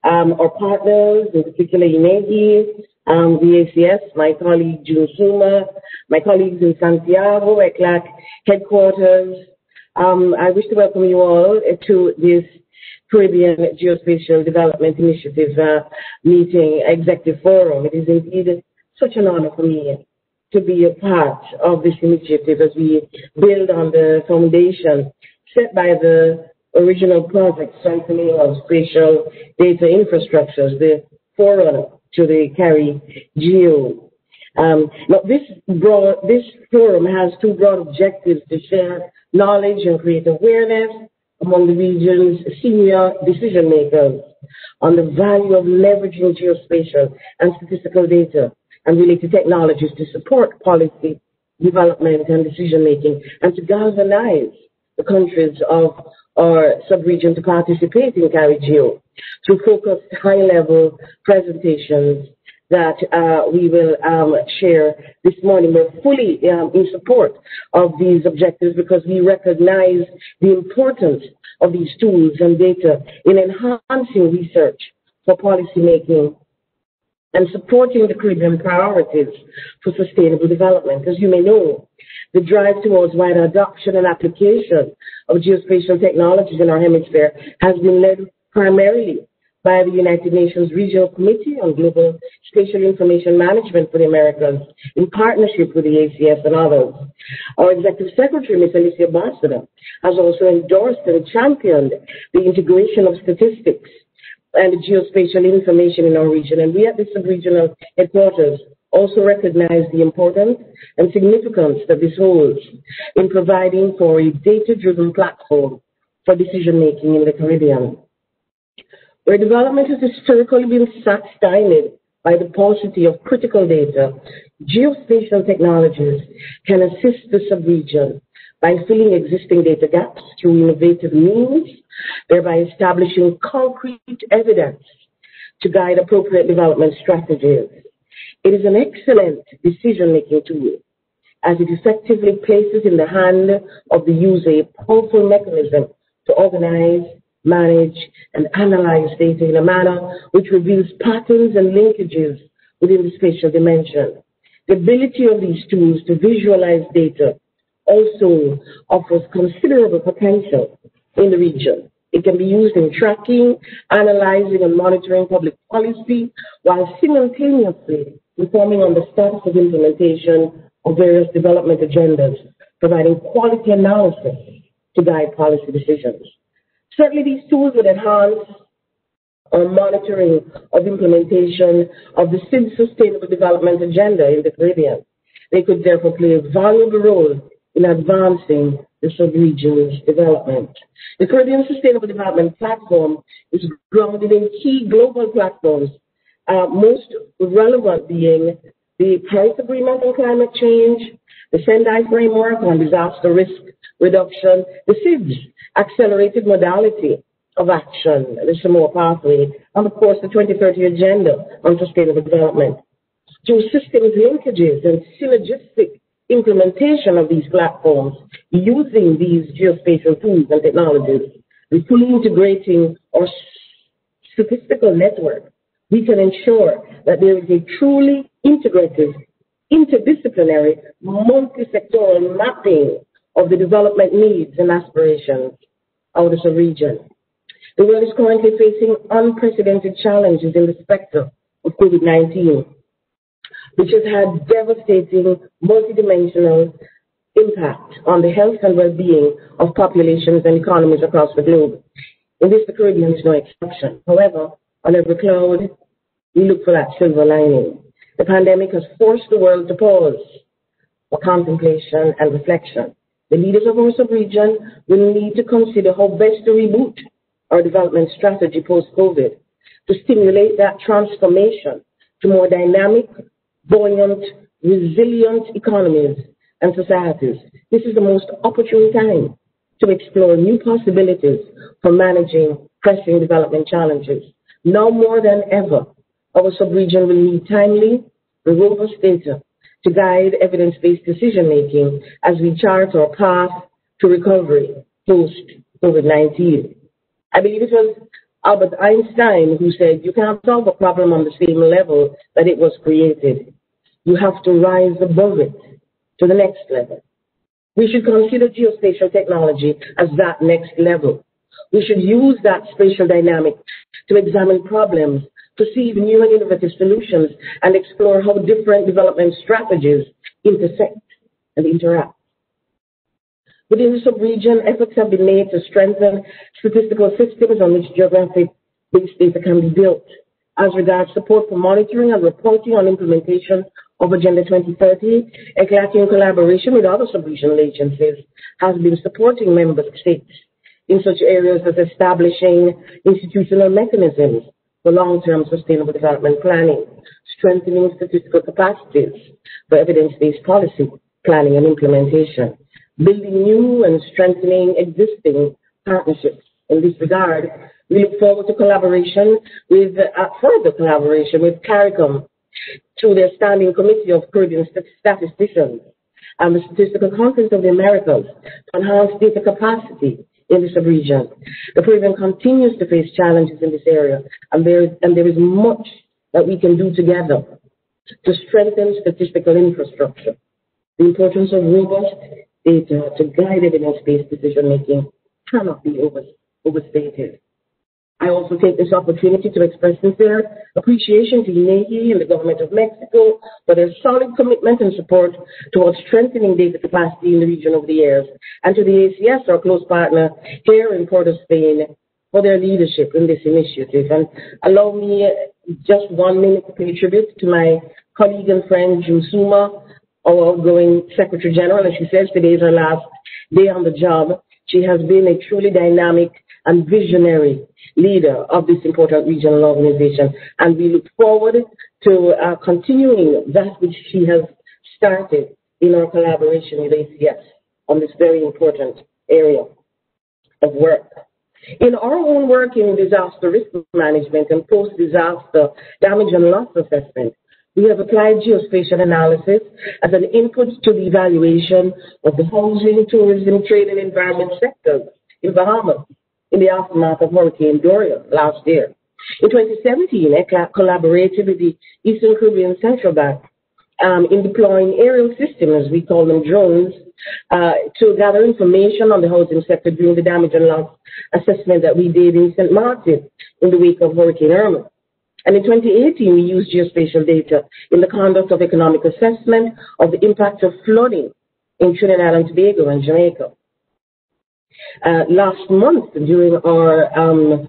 our partners, in particular UNEGI, the ACS, my colleague June Suma, my colleagues in Santiago, ECLAC headquarters. I wish to welcome you all to this Caribbean Geospatial Development Initiative meeting, executive forum. It is indeed such an honor for me to be a part of this initiative as we build on the foundation set by the original project strengthening of spatial data infrastructures, the forerunner to the CARIGEO. Now, this forum has two broad objectives: to share knowledge and create awareness among the region's senior decision makers on the value of leveraging geospatial and statistical data and related technologies to support policy development and decision making, and to galvanize the countries of our sub-region to participate in CARIGEO through focused high-level presentations that we will share this morning. We're fully in support of these objectives because we recognize the importance of these tools and data in enhancing research for policymaking and supporting the Caribbean priorities for sustainable development. As you may know, the drive towards wider adoption and application of geospatial technologies in our hemisphere has been led primarily by the United Nations Regional Committee on Global Spatial Information Management for the Americas in partnership with the ACS and others. Our Executive Secretary, Ms. Alicia Bassada, has also endorsed and championed the integration of statistics and geospatial information in our region, and we at the sub-regional headquarters also recognize the importance and significance that this holds in providing for a data-driven platform for decision-making in the Caribbean. Where development has historically been stymied by the paucity of critical data, geospatial technologies can assist the sub-region by filling existing data gaps through innovative means, thereby establishing concrete evidence to guide appropriate development strategies. It is an excellent decision-making tool as it effectively places in the hand of the user a powerful mechanism to organize, manage, and analyze data in a manner which reveals patterns and linkages within the spatial dimension. The ability of these tools to visualize data also offers considerable potential in the region. It can be used in tracking, analyzing, and monitoring public policy, while simultaneously informing on the status of implementation of various development agendas, providing quality analysis to guide policy decisions. Certainly, these tools would enhance our monitoring of implementation of the SID Sustainable Development Agenda in the Caribbean. They could therefore play a valuable role in advancing the sub-region's development. The Caribbean Sustainable Development Platform is grounded in key global platforms, most relevant being the Paris Agreement on Climate Change, the Sendai Framework on Disaster Risk Reduction, the SIDS Accelerated Modality of Action, the Samoa Pathway, and of course the 2030 Agenda on Sustainable Development. Through systems linkages and synergistic implementation of these platforms using these geospatial tools and technologies, and fully integrating our statistical network, we can ensure that there is a truly integrated, interdisciplinary, multi-sectoral mapping of the development needs and aspirations of the region. The world is currently facing unprecedented challenges in the spectrum of COVID-19, which has had devastating multidimensional impact on the health and well-being of populations and economies across the globe. In this, the Caribbean is no exception. However, on every cloud, we look for that silver lining. The pandemic has forced the world to pause for contemplation and reflection. The leaders of our sub-region will need to consider how best to reboot our development strategy post-COVID to stimulate that transformation to more dynamic, buoyant, resilient economies and societies. This is the most opportune time to explore new possibilities for managing pressing development challenges. Now more than ever, our sub-region will need timely, robust data to guide evidence-based decision-making as we chart our path to recovery post-COVID-19. I believe it was Albert Einstein who said, you can't solve a problem on the same level that it was created. You have to rise above it to the next level. We should consider geospatial technology as that next level. We should use that spatial dynamic to examine problems, perceive new and innovative solutions, and explore how different development strategies intersect and interact. Within the sub-region, efforts have been made to strengthen statistical systems on which geographic-based data can be built. As regards support for monitoring and reporting on implementation of Agenda 2030, ECLAC, in collaboration with other sub-regional agencies, has been supporting member states in such areas as establishing institutional mechanisms for long-term sustainable development planning, strengthening statistical capacities for evidence-based policy planning and implementation, building new and strengthening existing partnerships. In this regard, we look forward to collaboration with, further collaboration with CARIGEO through their Standing Committee of Caribbean Statisticians and the Statistical Conference of the Americas to enhance data capacity in the sub-region. The Caribbean continues to face challenges in this area, and there is much that we can do together to strengthen statistical infrastructure. The importance of robust data to guide evidence-based decision-making cannot be overstated. I also take this opportunity to express sincere appreciation to INEGI and the government of Mexico for their solid commitment and support towards strengthening data capacity in the region over the years, and to the ACS, our close partner here in Port of Spain, for their leadership in this initiative. And allow me just 1 minute to pay tribute to my colleague and friend, Jim Suma, our outgoing Secretary General. As she says, today is her last day on the job. She has been a truly dynamic and visionary leader of this important regional organization, and we look forward to continuing that which she has started in our collaboration with ACS on this very important area of work. In our own work in disaster risk management and post-disaster damage and loss assessment, we have applied geospatial analysis as an input to the evaluation of the housing, tourism, trade, and environment sectors in Bahamas in the aftermath of Hurricane Dorian last year. In 2017, ECLAC collaborated with the Eastern Caribbean Central Bank in deploying aerial systems, we call them drones, to gather information on the housing sector during the damage and loss assessment that we did in St. Martin in the wake of Hurricane Irma. And in 2018, we used geospatial data in the conduct of economic assessment of the impact of flooding in Trinidad and Tobago and Jamaica. Last month, during our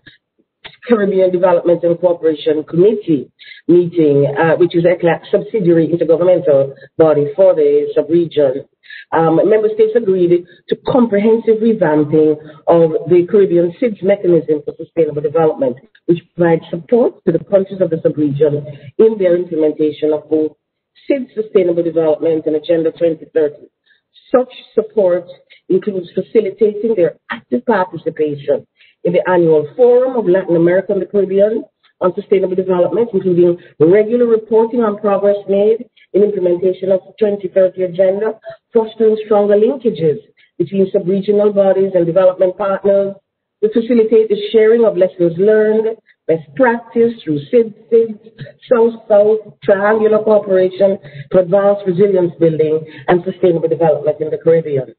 Caribbean Development and Cooperation Committee meeting, which is ECLAC subsidiary intergovernmental body for the sub-region, member states agreed to comprehensive revamping of the Caribbean SIDS mechanism for sustainable development, which provides support to the countries of the sub-region in their implementation of both SIDS sustainable development and Agenda 2030. Such support includes facilitating their active participation in the annual Forum of Latin America and the Caribbean on Sustainable Development, including regular reporting on progress made in implementation of the 2030 Agenda, fostering stronger linkages between sub-regional bodies and development partners, to facilitate the sharing of lessons learned, best practice through SIDS, South-South, triangular cooperation to advance resilience building and sustainable development in the Caribbean.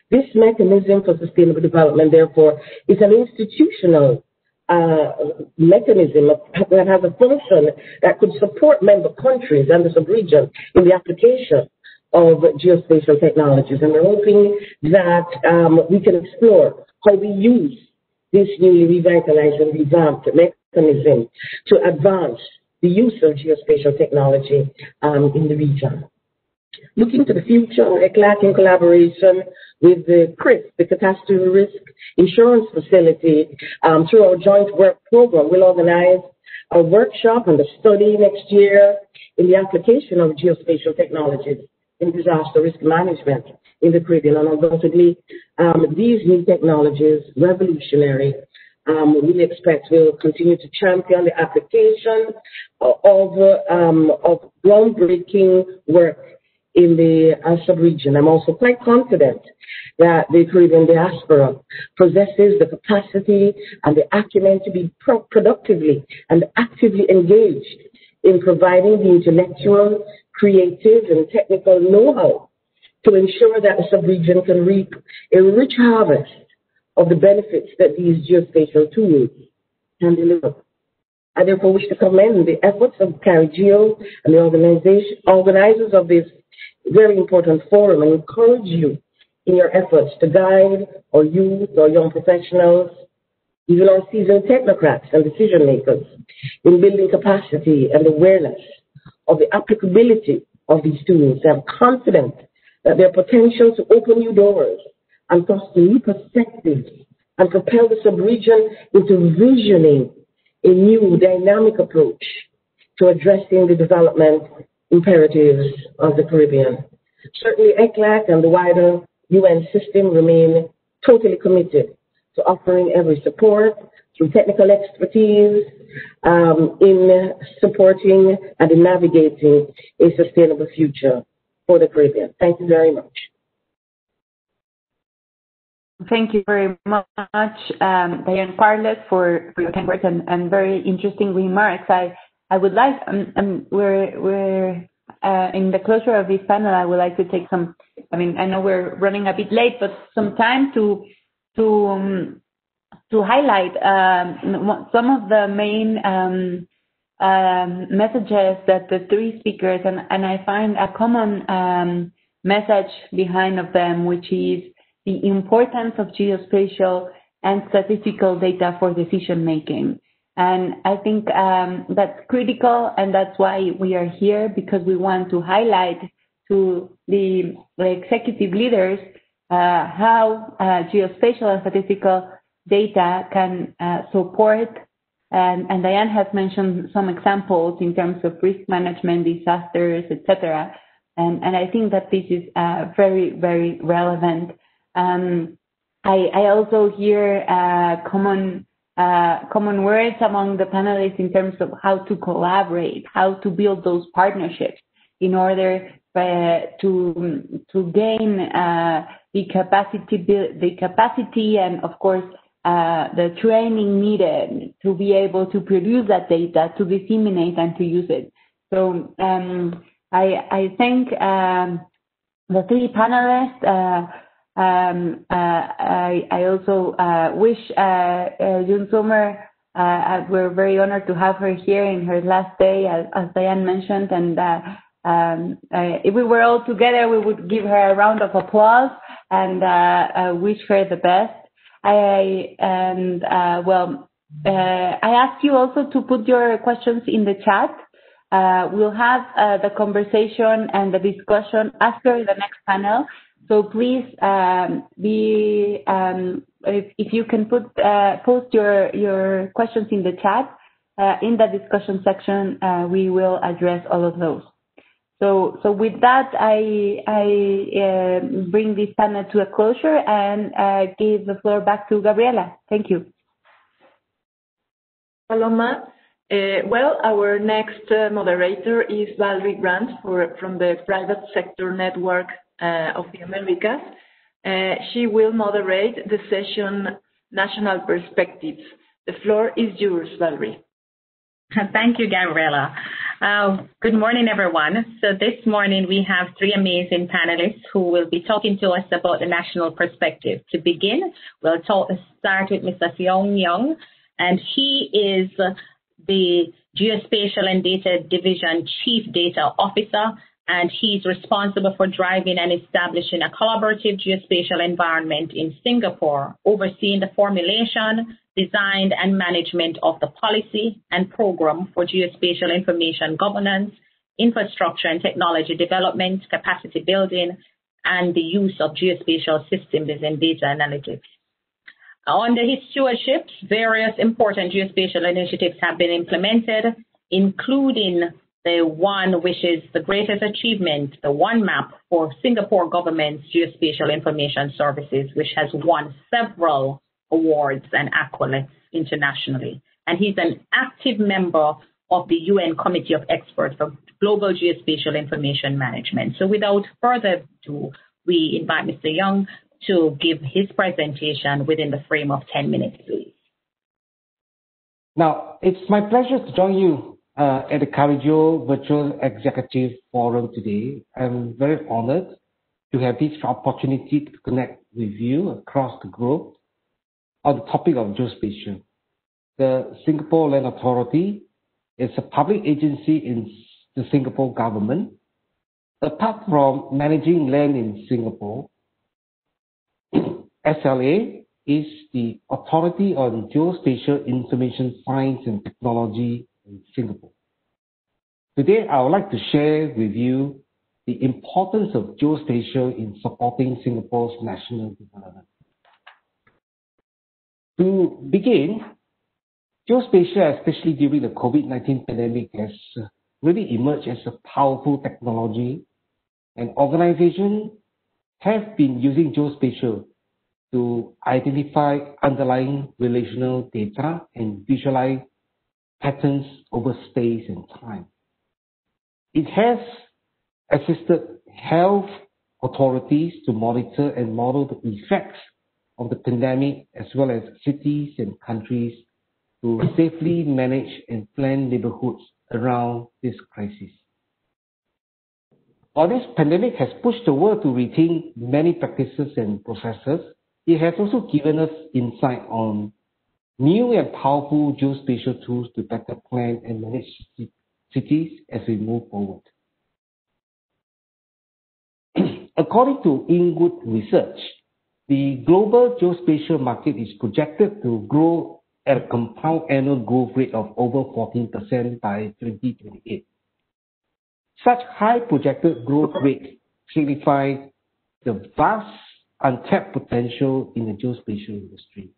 This mechanism for sustainable development, therefore, is an institutional mechanism that has a function that could support member countries and the sub-region in the application of geospatial technologies. And we're hoping that we can explore how we use this newly revitalized and revamped mechanism to advance the use of geospatial technology in the region. Looking to the future, ECLAC in collaboration with the CRIF, the Catastrophe Risk Insurance Facility, through our joint work program, will organize a workshop and a study next year in the application of geospatial technologies in disaster risk management in the Caribbean. And undoubtedly, these new technologies, revolutionary, we expect will continue to champion the application of groundbreaking work in the sub-region. I'm also quite confident that the Caribbean diaspora possesses the capacity and the acumen to be productively and actively engaged in providing the intellectual, creative, and technical know-how to ensure that the sub-region can reap a rich harvest of the benefits that these geospatial tools can deliver. I therefore wish to commend the efforts of CARIGEO and the organizers of this very important forum and encourage you in your efforts to guide our youth, our young professionals, even our seasoned technocrats and decision makers in building capacity and awareness of the applicability of these tools. I'm confident that their potential to open new doors and foster new perspectives and propel the sub-region into visioning a new dynamic approach to addressing the development imperatives of the Caribbean. Certainly, ECLAC and the wider UN system remain totally committed to offering every support through technical expertise in supporting and in navigating a sustainable future for the Caribbean. Thank you very much. Thank you very much, Davian Carles, for your kind words and very interesting remarks. I would like, we're in the closure of this panel, I would like to take some, I know we're running a bit late, but some time to highlight some of the main messages that the three speakers, and I find a common message behind of them, which is the importance of geospatial and statistical data for decision making. And I think that's critical, and that's why we are here, because we want to highlight to the executive leaders how geospatial and statistical data can support, and Diane has mentioned some examples in terms of risk management, disasters, etc. And I think that this is very, very relevant. I also hear common words among the panelists in terms of how to collaborate, how to build those partnerships in order to gain the capacity and, of course, the training needed to be able to produce that data, to disseminate and to use it. So I thank the three panelists. I also wish June Sommer, we're very honored to have her here in her last day, as Diane mentioned, and if we were all together, we would give her a round of applause and wish her the best. I ask you also to put your questions in the chat. We'll have the conversation and the discussion after the next panel. So please if you can post your questions in the chat in the discussion section, we will address all of those. So with that, I bring this panel to a closure and give the floor back to Gabriela. Thank you. Paloma. Well, our next moderator is Valerie Grant from the Private Sector Network of the Americas. She will moderate the session National Perspectives. The floor is yours, Valerie. Thank you, Gabriela. Good morning, everyone. So this morning we have three amazing panelists who will be talking to us about the national perspective. To begin, we'll start with Mr. Seong Young, and he is the Geospatial and Data Division Chief Data Officer, and he's responsible for driving and establishing a collaborative geospatial environment in Singapore, overseeing the formulation, design, and management of the policy and program for geospatial information governance, infrastructure and technology development, capacity building, and the use of geospatial systems and data analytics. Under his stewardship, various important geospatial initiatives have been implemented, including the one which is the greatest achievement, the One Map for Singapore government's geospatial information services, which has won several awards and accolades internationally. And he's an active member of the UN Committee of Experts for Global Geospatial Information Management. So without further ado, we invite Mr. Young to give his presentation within the frame of 10 minutes, please. Now, it's my pleasure to join you at the CARIGEO Virtual Executive Forum today. I'm very honored to have this opportunity to connect with you across the globe on the topic of geospatial. The Singapore Land Authority is a public agency in the Singapore government. Apart from managing land in Singapore, SLA is the Authority on Geospatial Information Science and Technology in Singapore. Today, I would like to share with you the importance of geospatial in supporting Singapore's national development. To begin, geospatial, especially during the COVID-19 pandemic, has really emerged as a powerful technology, and organizations have been using geospatial to identify underlying relational data and visualize patterns over space and time. It has assisted health authorities to monitor and model the effects of the pandemic, as well as cities and countries to safely manage and plan neighborhoods around this crisis. While this pandemic has pushed the world to rethink many practices and processes, it has also given us insight on new and powerful geospatial tools to better plan and manage cities as we move forward. According to Inwood Research, the global geospatial market is projected to grow at a compound annual growth rate of over 14% by 2028. Such high projected growth rate signifies the vast untapped potential in the geospatial industry.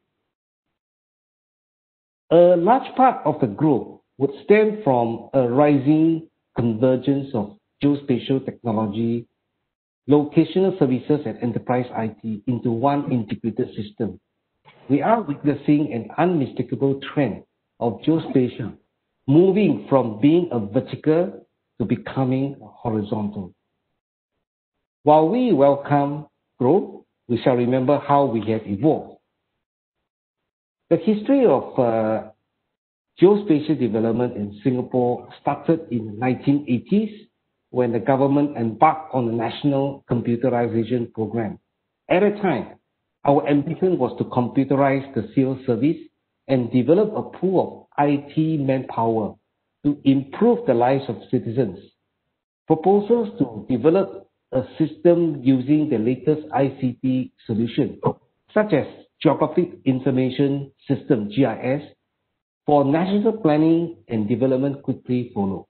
A large part of the growth would stem from a rising convergence of geospatial technology, locational services, and enterprise IT into one integrated system. We are witnessing an unmistakable trend of geospatial moving from being a vertical to becoming horizontal. While we welcome growth, we shall remember how we have evolved. The history of geospatial development in Singapore started in the 1980s when the government embarked on the National Computerization Program. At the time, our ambition was to computerize the civil service and develop a pool of IT manpower to improve the lives of citizens. Proposals to develop a system using the latest ICT solution, such as Geographic Information System, GIS, for national planning and development quickly followed.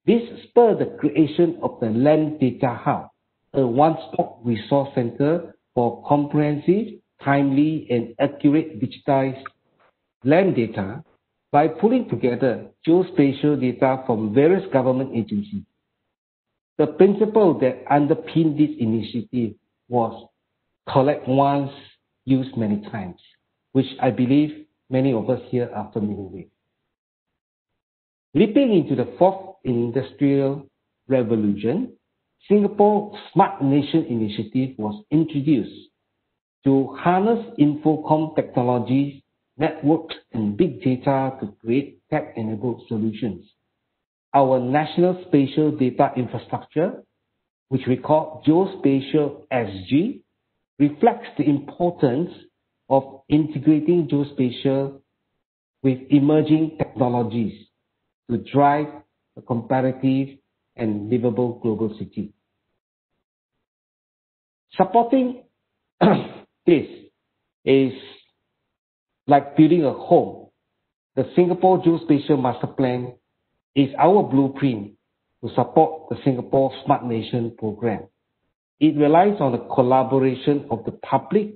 This spurred the creation of the Land Data Hub, a one-stop resource center for comprehensive, timely, and accurate digitized land data by pulling together geospatial data from various government agencies. The principle that underpinned this initiative was collect once, use many times, which I believe many of us here are familiar with. Leaping into the fourth industrial revolution, Singapore Smart Nation Initiative was introduced to harness infocom technologies, networks, and big data to create tech-enabled solutions. Our National Spatial Data Infrastructure, which we call Geospatial SG, reflects the importance of integrating geospatial with emerging technologies to drive a competitive and livable global city. Supporting this is like building a home. The Singapore Geospatial Master Plan is our blueprint to support the Singapore Smart Nation program. It relies on the collaboration of the public,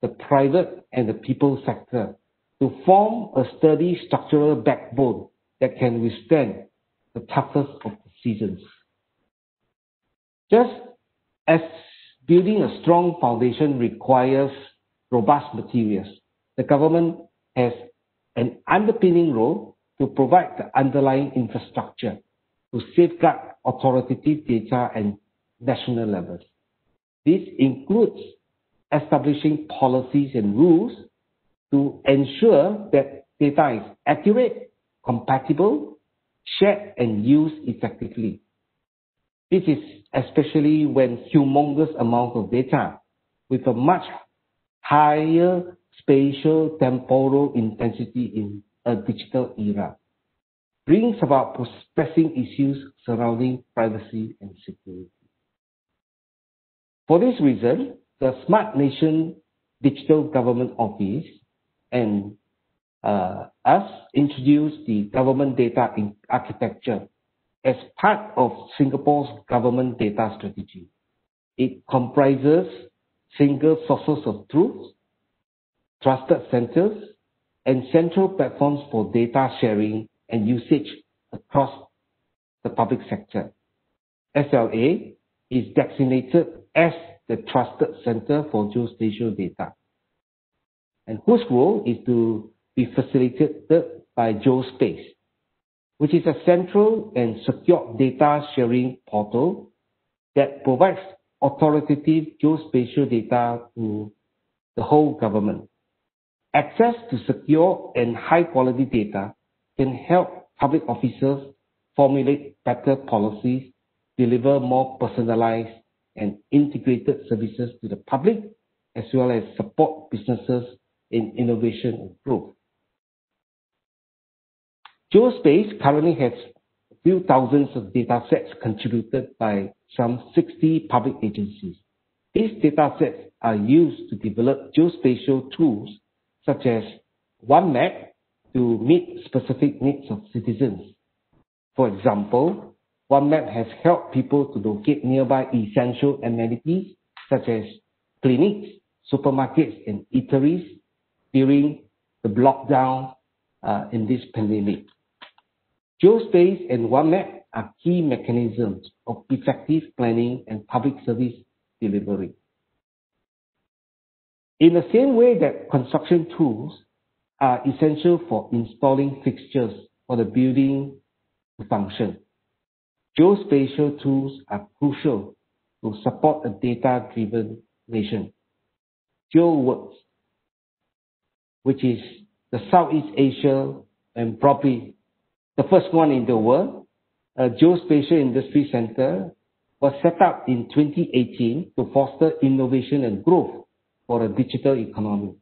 the private, and the people sector to form a sturdy structural backbone that can withstand the toughest of the seasons. Just as building a strong foundation requires robust materials, the government has an underpinning role to provide the underlying infrastructure to safeguard authoritative data at national levels. This includes establishing policies and rules to ensure that data is accurate, compatible, shared, and used effectively. This is especially when humongous amount of data with a much higher spatial temporal intensity in a digital era brings about pressing issues surrounding privacy and security. For this reason, the Smart Nation Digital Government Office and us introduced the Government Data Architecture as part of Singapore's Government Data Strategy. It comprises single sources of truth, trusted centers, and central platforms for data sharing and usage across the public sector. SLA is designated as the trusted center for geospatial data, and whose role is to be facilitated by GeoSpace, which is a central and secure data sharing portal that provides authoritative geospatial data to the whole government. Access to secure and high-quality data can help public officers formulate better policies, deliver more personalized and integrated services to the public, as well as support businesses in innovation and growth. GeoSpace currently has a few thousands of data sets contributed by some 60 public agencies. These data sets are used to develop geospatial tools such as OneMap to meet specific needs of citizens. For example, OneMap has helped people to locate nearby essential amenities such as clinics, supermarkets, and eateries during the lockdown in this pandemic. GeoSpace and OneMap are key mechanisms of effective planning and public service delivery. In the same way that construction tools are essential for installing fixtures for the building to function, geospatial tools are crucial to support a data-driven nation. GeoWorks, which is the Southeast Asia and probably the first one in the world a Geospatial Industry Center, was set up in 2018 to foster innovation and growth for a digital economy.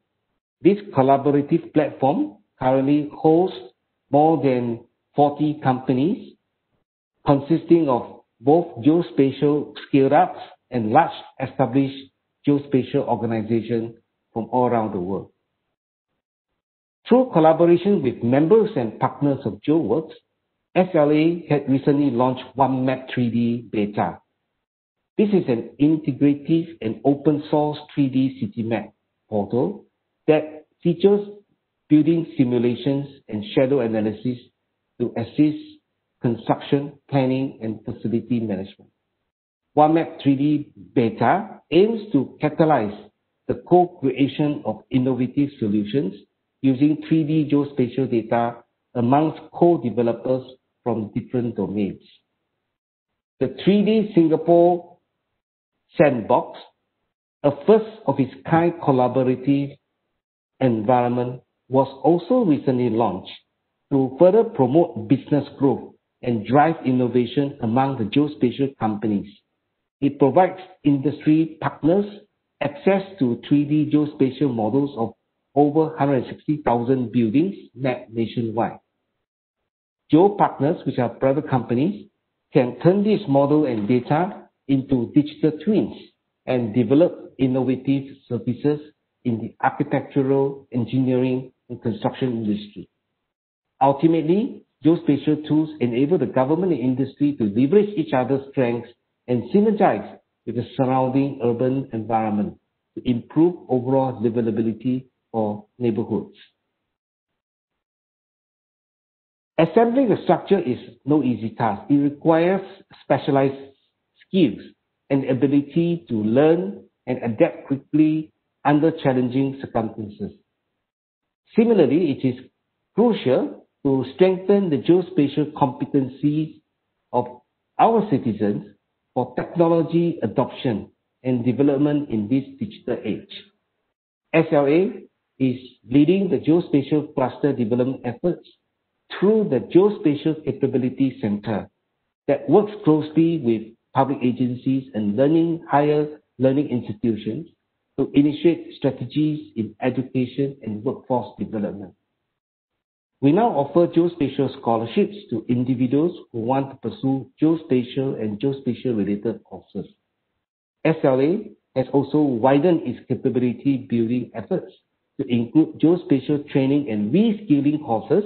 This collaborative platform currently hosts more than 40 companies, consisting of both geospatial scale-ups and large established geospatial organizations from all around the world. Through collaboration with members and partners of GeoWorks, SLA had recently launched OneMap 3D Beta. This is an integrative and open source 3D city map portal that features building simulations and shadow analysis to assist construction, planning, and facility management. OneMap 3D Beta aims to catalyze the co-creation of innovative solutions using 3D geospatial data amongst co-developers from different domains. The 3D Singapore Sandbox, a first of its kind collaborative environment, was also recently launched to further promote business growth and drive innovation among the geospatial companies. It provides industry partners access to 3D geospatial models of over 160,000 buildings mapped nationwide. Geo partners, which are private companies, can turn this model and data into digital twins and develop innovative services in the architectural, engineering, and construction industry. Ultimately, geospatial tools enable the government and industry to leverage each other's strengths and synergize with the surrounding urban environment to improve overall livability for neighborhoods. Assembling a structure is no easy task. It requires specialized skills and ability to learn and adapt quickly under challenging circumstances. Similarly, it is crucial to strengthen the geospatial competencies of our citizens for technology adoption and development in this digital age. SLA is leading the geospatial cluster development efforts through the Geospatial Capability Center that works closely with public agencies and higher learning institutions to initiate strategies in education and workforce development. We now offer geospatial scholarships to individuals who want to pursue geospatial and geospatial-related courses. SLA has also widened its capability building efforts to include geospatial training and reskilling courses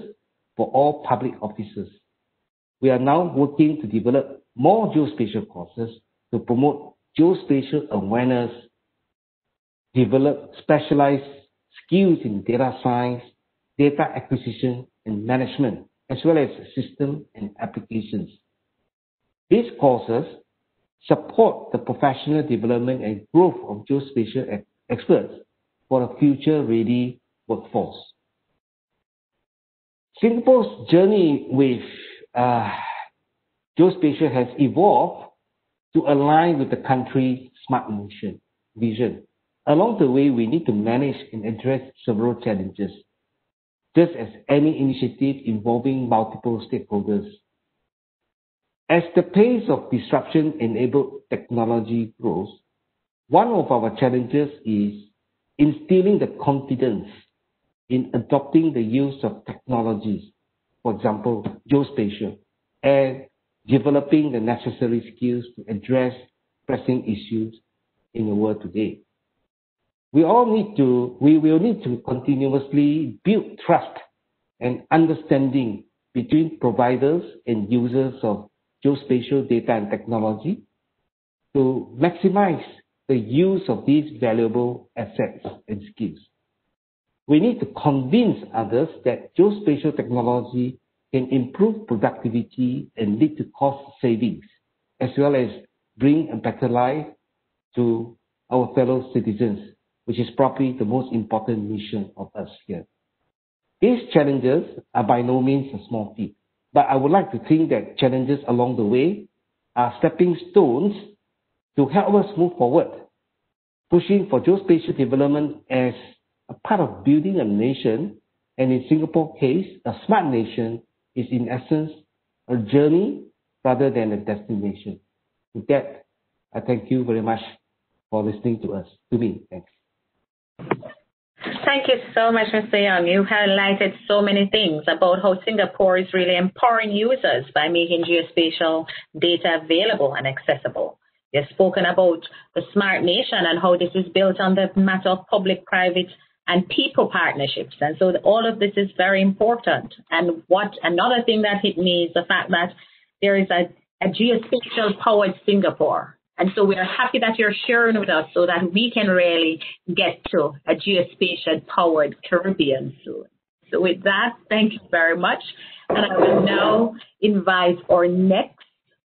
for all public officers. We are now working to develop more geospatial courses to promote geospatial awareness, develop specialized skills in data science, data acquisition and management, as well as system and applications. These courses support the professional development and growth of geospatial experts for a future-ready workforce. Singapore's journey with geospatial has evolved to align with the country's smart nation vision. Along the way, we need to manage and address several challenges, just as any initiative involving multiple stakeholders. As the pace of disruption-enabled technology grows, one of our challenges is instilling the confidence in adopting the use of technologies, for example, geospatial, and developing the necessary skills to address pressing issues in the world today. We will need to continuously build trust and understanding between providers and users of geospatial data and technology to maximize the use of these valuable assets and skills. We need to convince others that geospatial technology can improve productivity and lead to cost savings, as well as bring a better life to our fellow citizens, which is probably the most important mission of us here. These challenges are by no means a small feat, but I would like to think that challenges along the way are stepping stones to help us move forward, pushing for geospatial development as a part of building a nation, and in Singapore's case, a smart nation is in essence a journey rather than a destination. With that, I thank you very much for listening to me. Thanks. Thank you so much, Mr. Young. You highlighted so many things about how Singapore is really empowering users by making geospatial data available and accessible. You've spoken about the smart nation and how this is built on the matter of public, private, and people partnerships. And so all of this is very important. And another thing that hit me is the fact that there is a geospatial powered Singapore. And so we are happy that you're sharing with us so that we can really get to a geospatial powered Caribbean soon. So with that, thank you very much. And I will now invite our next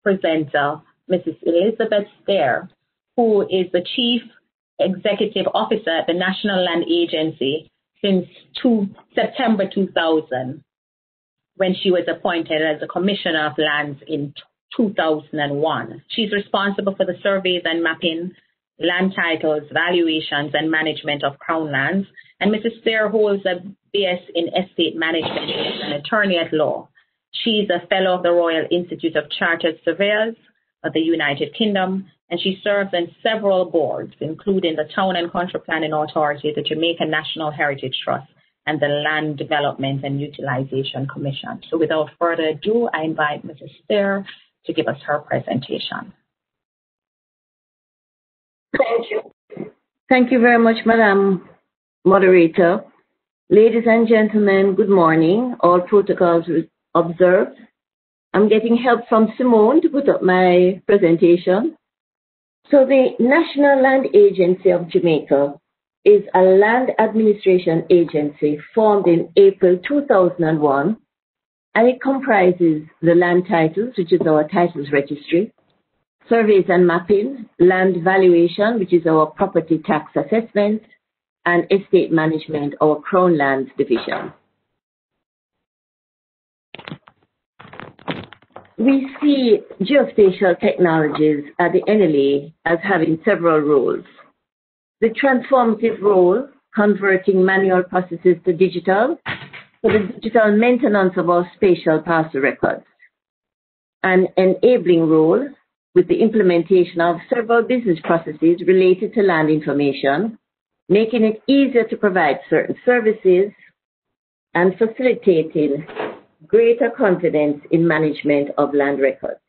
presenter, Mrs. Elizabeth Stair, who is the Chief Executive Officer at the National Land Agency since September 2000, when she was appointed as a Commissioner of Lands in 2001. She's responsible for the surveys and mapping, land titles, valuations, and management of Crown lands. And Mrs. Stair holds a BS in Estate Management and an attorney at law. She's a fellow of the Royal Institute of Chartered Surveyors of the United Kingdom, and she serves on several boards, including the Town and Country Planning Authority, the Jamaica National Heritage Trust, and the Land Development and Utilization Commission. So without further ado, I invite Mrs. Stair to give us her presentation. Thank you. Thank you very much, Madam Moderator. Ladies and gentlemen, good morning. All protocols observed. I'm getting help from Simone to put up my presentation. So the National Land Agency of Jamaica is a land administration agency formed in April 2001, and it comprises the land titles, which is our titles registry, surveys and mapping, land valuation, which is our property tax assessment, and estate management, our Crown Lands division. We see geospatial technologies at the NLA as having several roles. The transformative role, converting manual processes to digital, for the digital maintenance of our spatial parcel records. An enabling role with the implementation of several business processes related to land information, making it easier to provide certain services, and facilitating greater confidence in management of land records.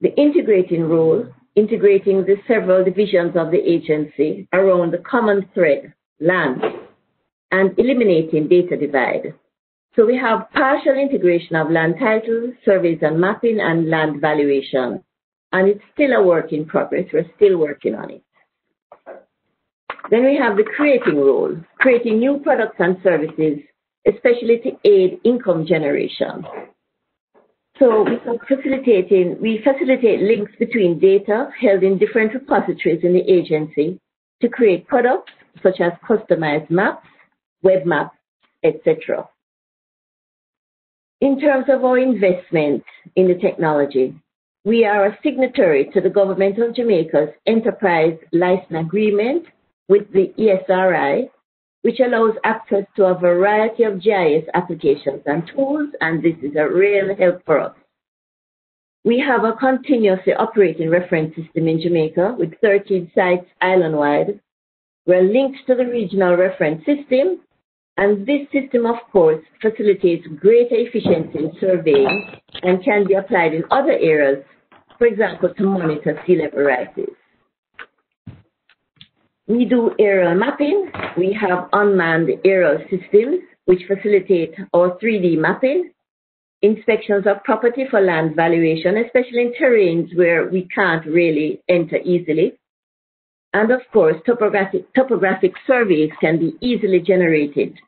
The integrating role, integrating the several divisions of the agency around the common thread, land, and eliminating data divide. So we have partial integration of land titles, surveys and mapping, and land valuation. And it's still a work in progress. We're still working on it. Then we have the creating role, creating new products and services, especially to aid income generation. So we facilitate links between data held in different repositories in the agency to create products such as customized maps, web maps, etc. In terms of our investment in the technology, we are a signatory to the Government of Jamaica's Enterprise License Agreement with the ESRI, which allows access to a variety of GIS applications and tools, and this is a real help for us. We have a continuously operating reference system in Jamaica with 13 sites island-wide. We're linked to the regional reference system, and this system, of course, facilitates greater efficiency in surveying and can be applied in other areas, for example, to monitor sea level rises. We do aerial mapping. We have unmanned aerial systems, which facilitate our 3D mapping, inspections of property for land valuation, especially in terrains where we can't really enter easily. And of course, topographic surveys can be easily generated.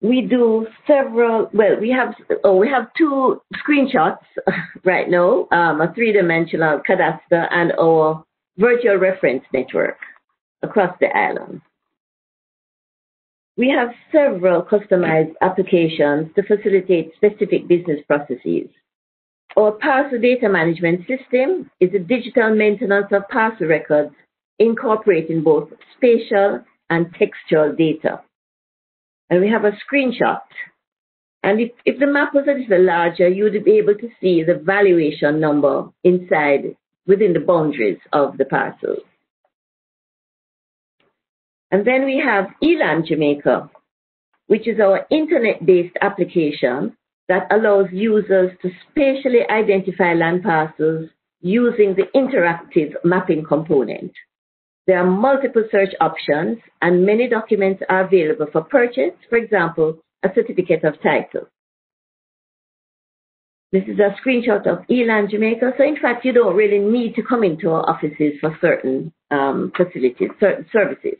We do several, well, we have 2 screenshots right now, a 3-dimensional cadastre and our virtual reference network across the island. We have several customized applications to facilitate specific business processes. Our parcel data management system is a digital maintenance of parcel records incorporating both spatial and textual data. And we have a screenshot. And if the map was a little larger, you would be able to see the valuation number inside, within the boundaries of the parcels. And then we have Eland Jamaica, which is our internet-based application that allows users to spatially identify land parcels using the interactive mapping component. There are multiple search options and many documents are available for purchase, for example, a certificate of title. This is a screenshot of Eland Jamaica. So in fact, you don't really need to come into our offices for certain facilities, certain services.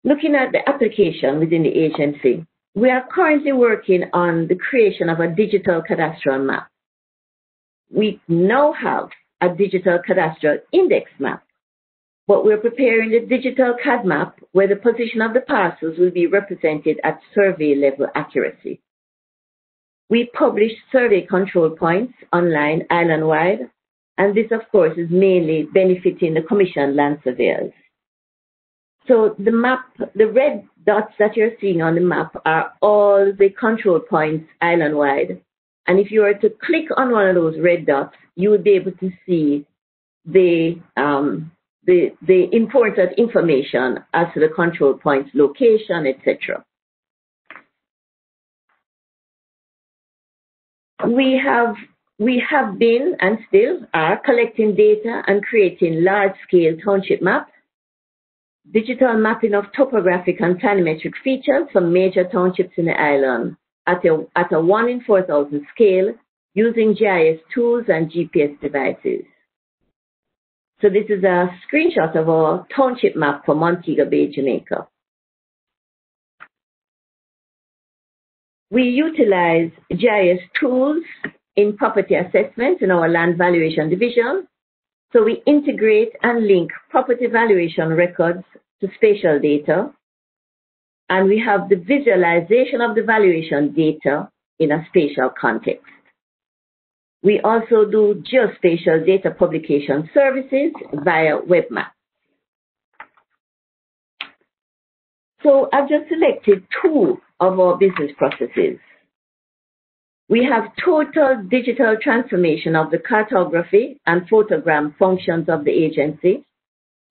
Looking at the application within the agency, we are currently working on the creation of a digital cadastral map. We now have a digital cadastral index map, but we're preparing the digital CAD map where the position of the parcels will be represented at survey level accuracy. We publish survey control points online island-wide, and this, of course, is mainly benefiting the commissioned land surveyors. So the map, the red dots that you're seeing on the map are all the control points island-wide. And if you were to click on one of those red dots, you would be able to see the important information as to the control points, location, etc. We have been and still are collecting data and creating large-scale township maps, digital mapping of topographic and planimetric features for major townships in the island at a 1 in 4,000 scale using GIS tools and GPS devices. So this is a screenshot of our township map for Montego Bay, Jamaica. We utilize GIS tools in property assessment in our land valuation division. So we integrate and link property valuation records to spatial data. And we have the visualization of the valuation data in a spatial context. We also do geospatial data publication services via web maps. So I've just selected 2 of our business processes. We have total digital transformation of the cartography and photogram functions of the agency.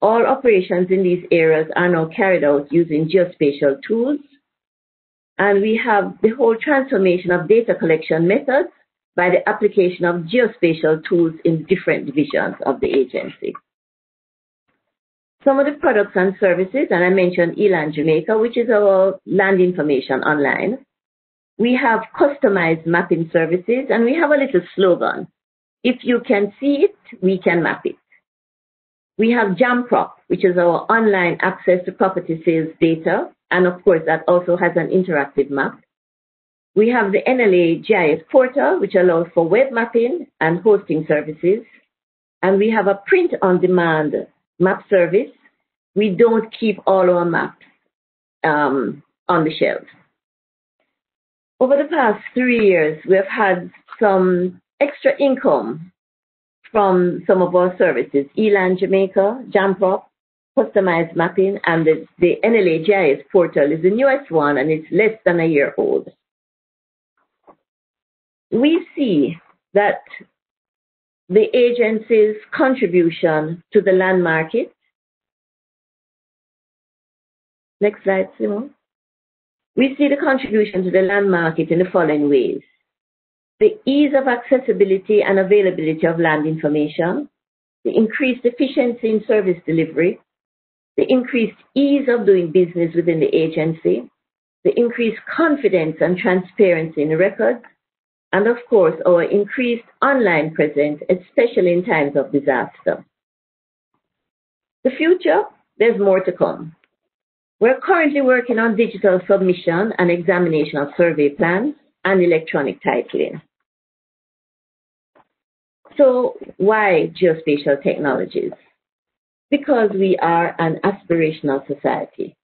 All operations in these areas are now carried out using geospatial tools. And we have the whole transformation of data collection methods by the application of geospatial tools in different divisions of the agency. Some of the products and services, and I mentioned Eland Jamaica, which is our land information online. We have customized mapping services, and we have a little slogan. If you can see it, we can map it. We have JAMPROP, which is our online access to property sales data, and of course that also has an interactive map. We have the NLA GIS portal, which allows for web mapping and hosting services. And we have a print-on-demand map service. We don't keep all our maps on the shelf. Over the past 3 years, we have had some extra income from some of our services, Eland Jamaica, JAMPROP, customized mapping, and the NLA GIS portal is the newest one, and it's less than a year old. We see that the agency's contribution to the land market. Next slide, Simon. We see the contribution to the land market in the following ways. The ease of accessibility and availability of land information, the increased efficiency in service delivery, the increased ease of doing business within the agency, the increased confidence and transparency in the records, and of course, our increased online presence, especially in times of disaster. The future, there's more to come. We're currently working on digital submission and examination of survey plans and electronic titling. So why geospatial technologies? Because we are an aspirational society.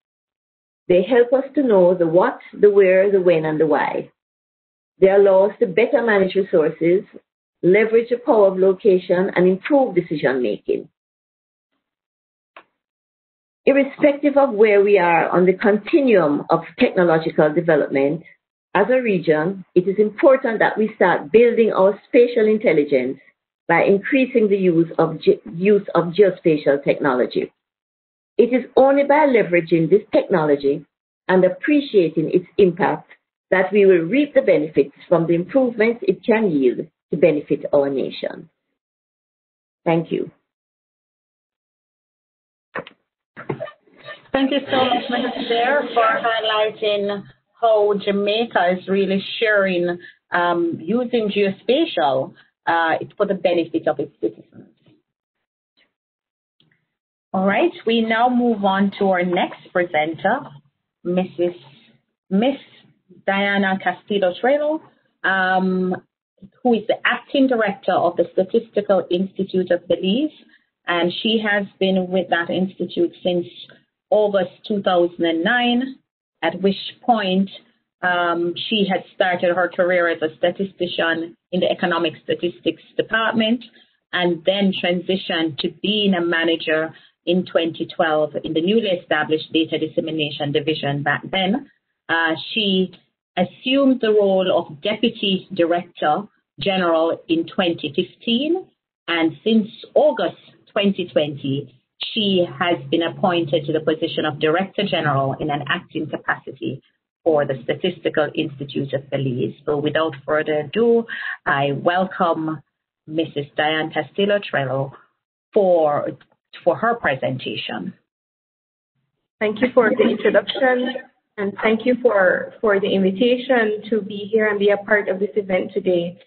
They help us to know the what, the where, the when, and the why. They allow us to better manage resources, leverage the power of location, and improve decision making. Irrespective of where we are on the continuum of technological development, as a region, it is important that we start building our spatial intelligence by increasing the use of geospatial technology. It is only by leveraging this technology and appreciating its impact that we will reap the benefits from the improvements it can yield to benefit our nation. Thank you. Thank you so much, Mrs. Chair, for highlighting how Jamaica is really sharing using geospatial for the benefit of its citizens. All right, we now move on to our next presenter, Miss Diana Castillo-Trello, who is the Acting Director of the Statistical Institute of Belize, and she has been with that institute since August 2009, at which point she had started her career as a statistician in the Economic Statistics Department, and then transitioned to being a manager in 2012 in the newly established Data Dissemination Division back then. She assumed the role of Deputy Director General in 2015, and since August 2020, she has been appointed to the position of Director General in an acting capacity for the Statistical Institute of Belize. So without further ado, I welcome Mrs. Diane Castillo-Trello for her presentation. Thank you for the introduction, and thank you for the invitation to be here and be a part of this event today.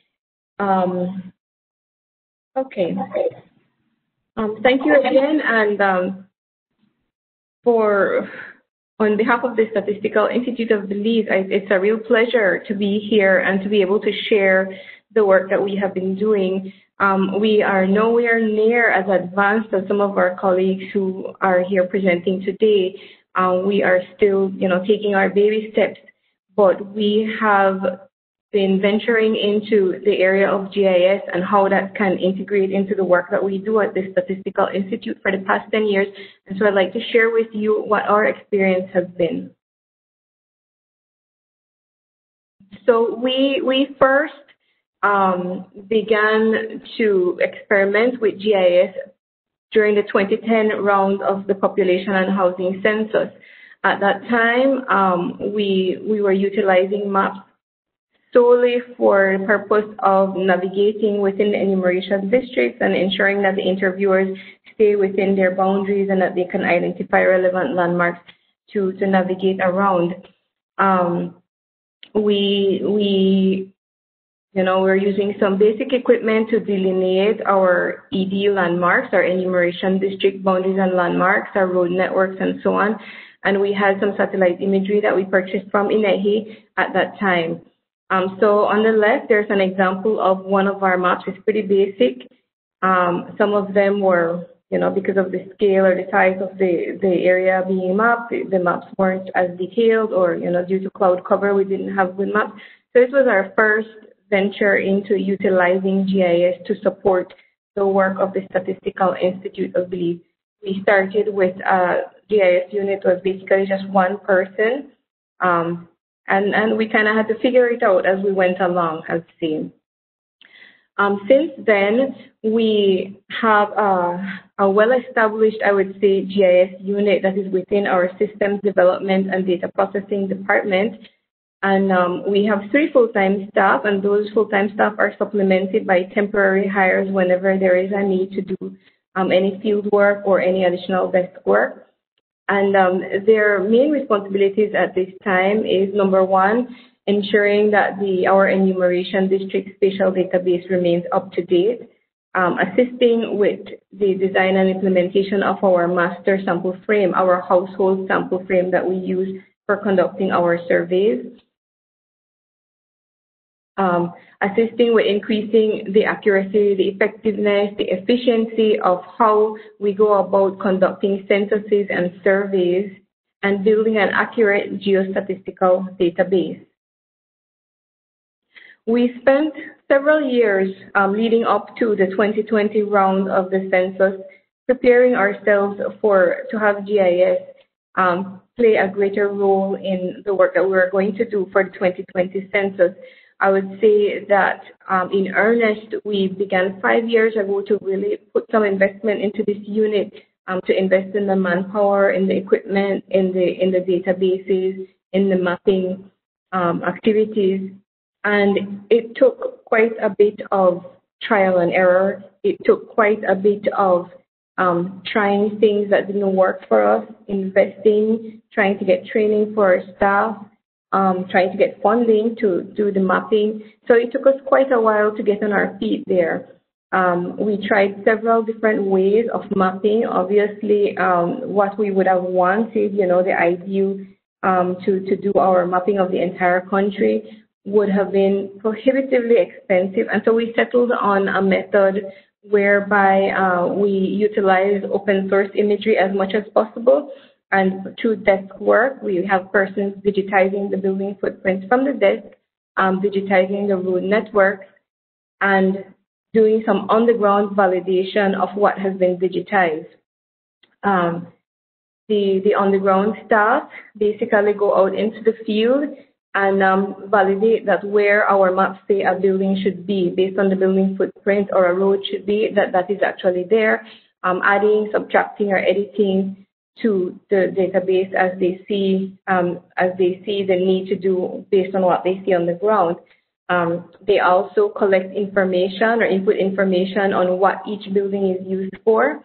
Thank you again, and on behalf of the Statistical Institute of Belize, it's a real pleasure to be here and to be able to share the work that we have been doing. We are nowhere near as advanced as some of our colleagues who are here presenting today. We are still, taking our baby steps, but we have been venturing into the area of GIS and how that can integrate into the work that we do at the Statistical Institute for the past 10 years. And so I'd like to share with you what our experience has been. So we first began to experiment with GIS during the 2010 round of the Population and Housing Census. At that time, we were utilizing maps solely for the purpose of navigating within the enumeration districts and ensuring that the interviewers stay within their boundaries and that they can identify relevant landmarks to navigate around. We're using some basic equipment to delineate our ED landmarks, our enumeration district boundaries and landmarks, our road networks, and so on. And we had some satellite imagery that we purchased from INEHI at that time. So on the left, there's an example of one of our maps. It's pretty basic. Some of them were, because of the scale or the size of the area being mapped, the maps weren't as detailed, or, due to cloud cover, we didn't have good maps. So this was our first venture into utilizing GIS to support the work of the Statistical Institute of Belize. We started with a GIS unit was basically just one person. And we kind of had to figure it out as we went along, as seen. Since then, we have a well-established, I would say, GIS unit that is within our Systems Development and Data Processing Department. And we have 3 full-time staff, and those full-time staff are supplemented by temporary hires whenever there is a need to do any field work or any additional desk work. And their main responsibilities at this time is, number one, ensuring that our enumeration district spatial database remains up to date, assisting with the design and implementation of our master sample frame, our household sample frame that we use for conducting our surveys, assisting with increasing the accuracy, the effectiveness, the efficiency of how we go about conducting censuses and surveys, and building an accurate geostatistical database. We spent several years leading up to the 2020 round of the census preparing ourselves to have GIS play a greater role in the work that we're going to do for the 2020 census. I would say that in earnest, we began 5 years ago to really put some investment into this unit, to invest in the manpower, in the equipment, in the databases, in the mapping activities. And it took quite a bit of trial and error. It took quite a bit of trying things that didn't work for us, investing, trying to get training for our staff, trying to get funding to do the mapping. So it took us quite a while to get on our feet there. We tried several different ways of mapping. Obviously, what we would have wanted, the ideal to do our mapping of the entire country would have been prohibitively expensive. And so we settled on a method whereby we utilize open source imagery as much as possible. And through desk work, we have persons digitizing the building footprints from the desk, digitizing the road networks, and doing some on-the-ground validation of what has been digitized. The on-the-ground staff basically go out into the field and validate that where our maps say a building should be based on the building footprint or a road should be, that is actually there, adding, subtracting, or editing to the database as they see the need to do based on what they see on the ground. They also collect information or input information on what each building is used for.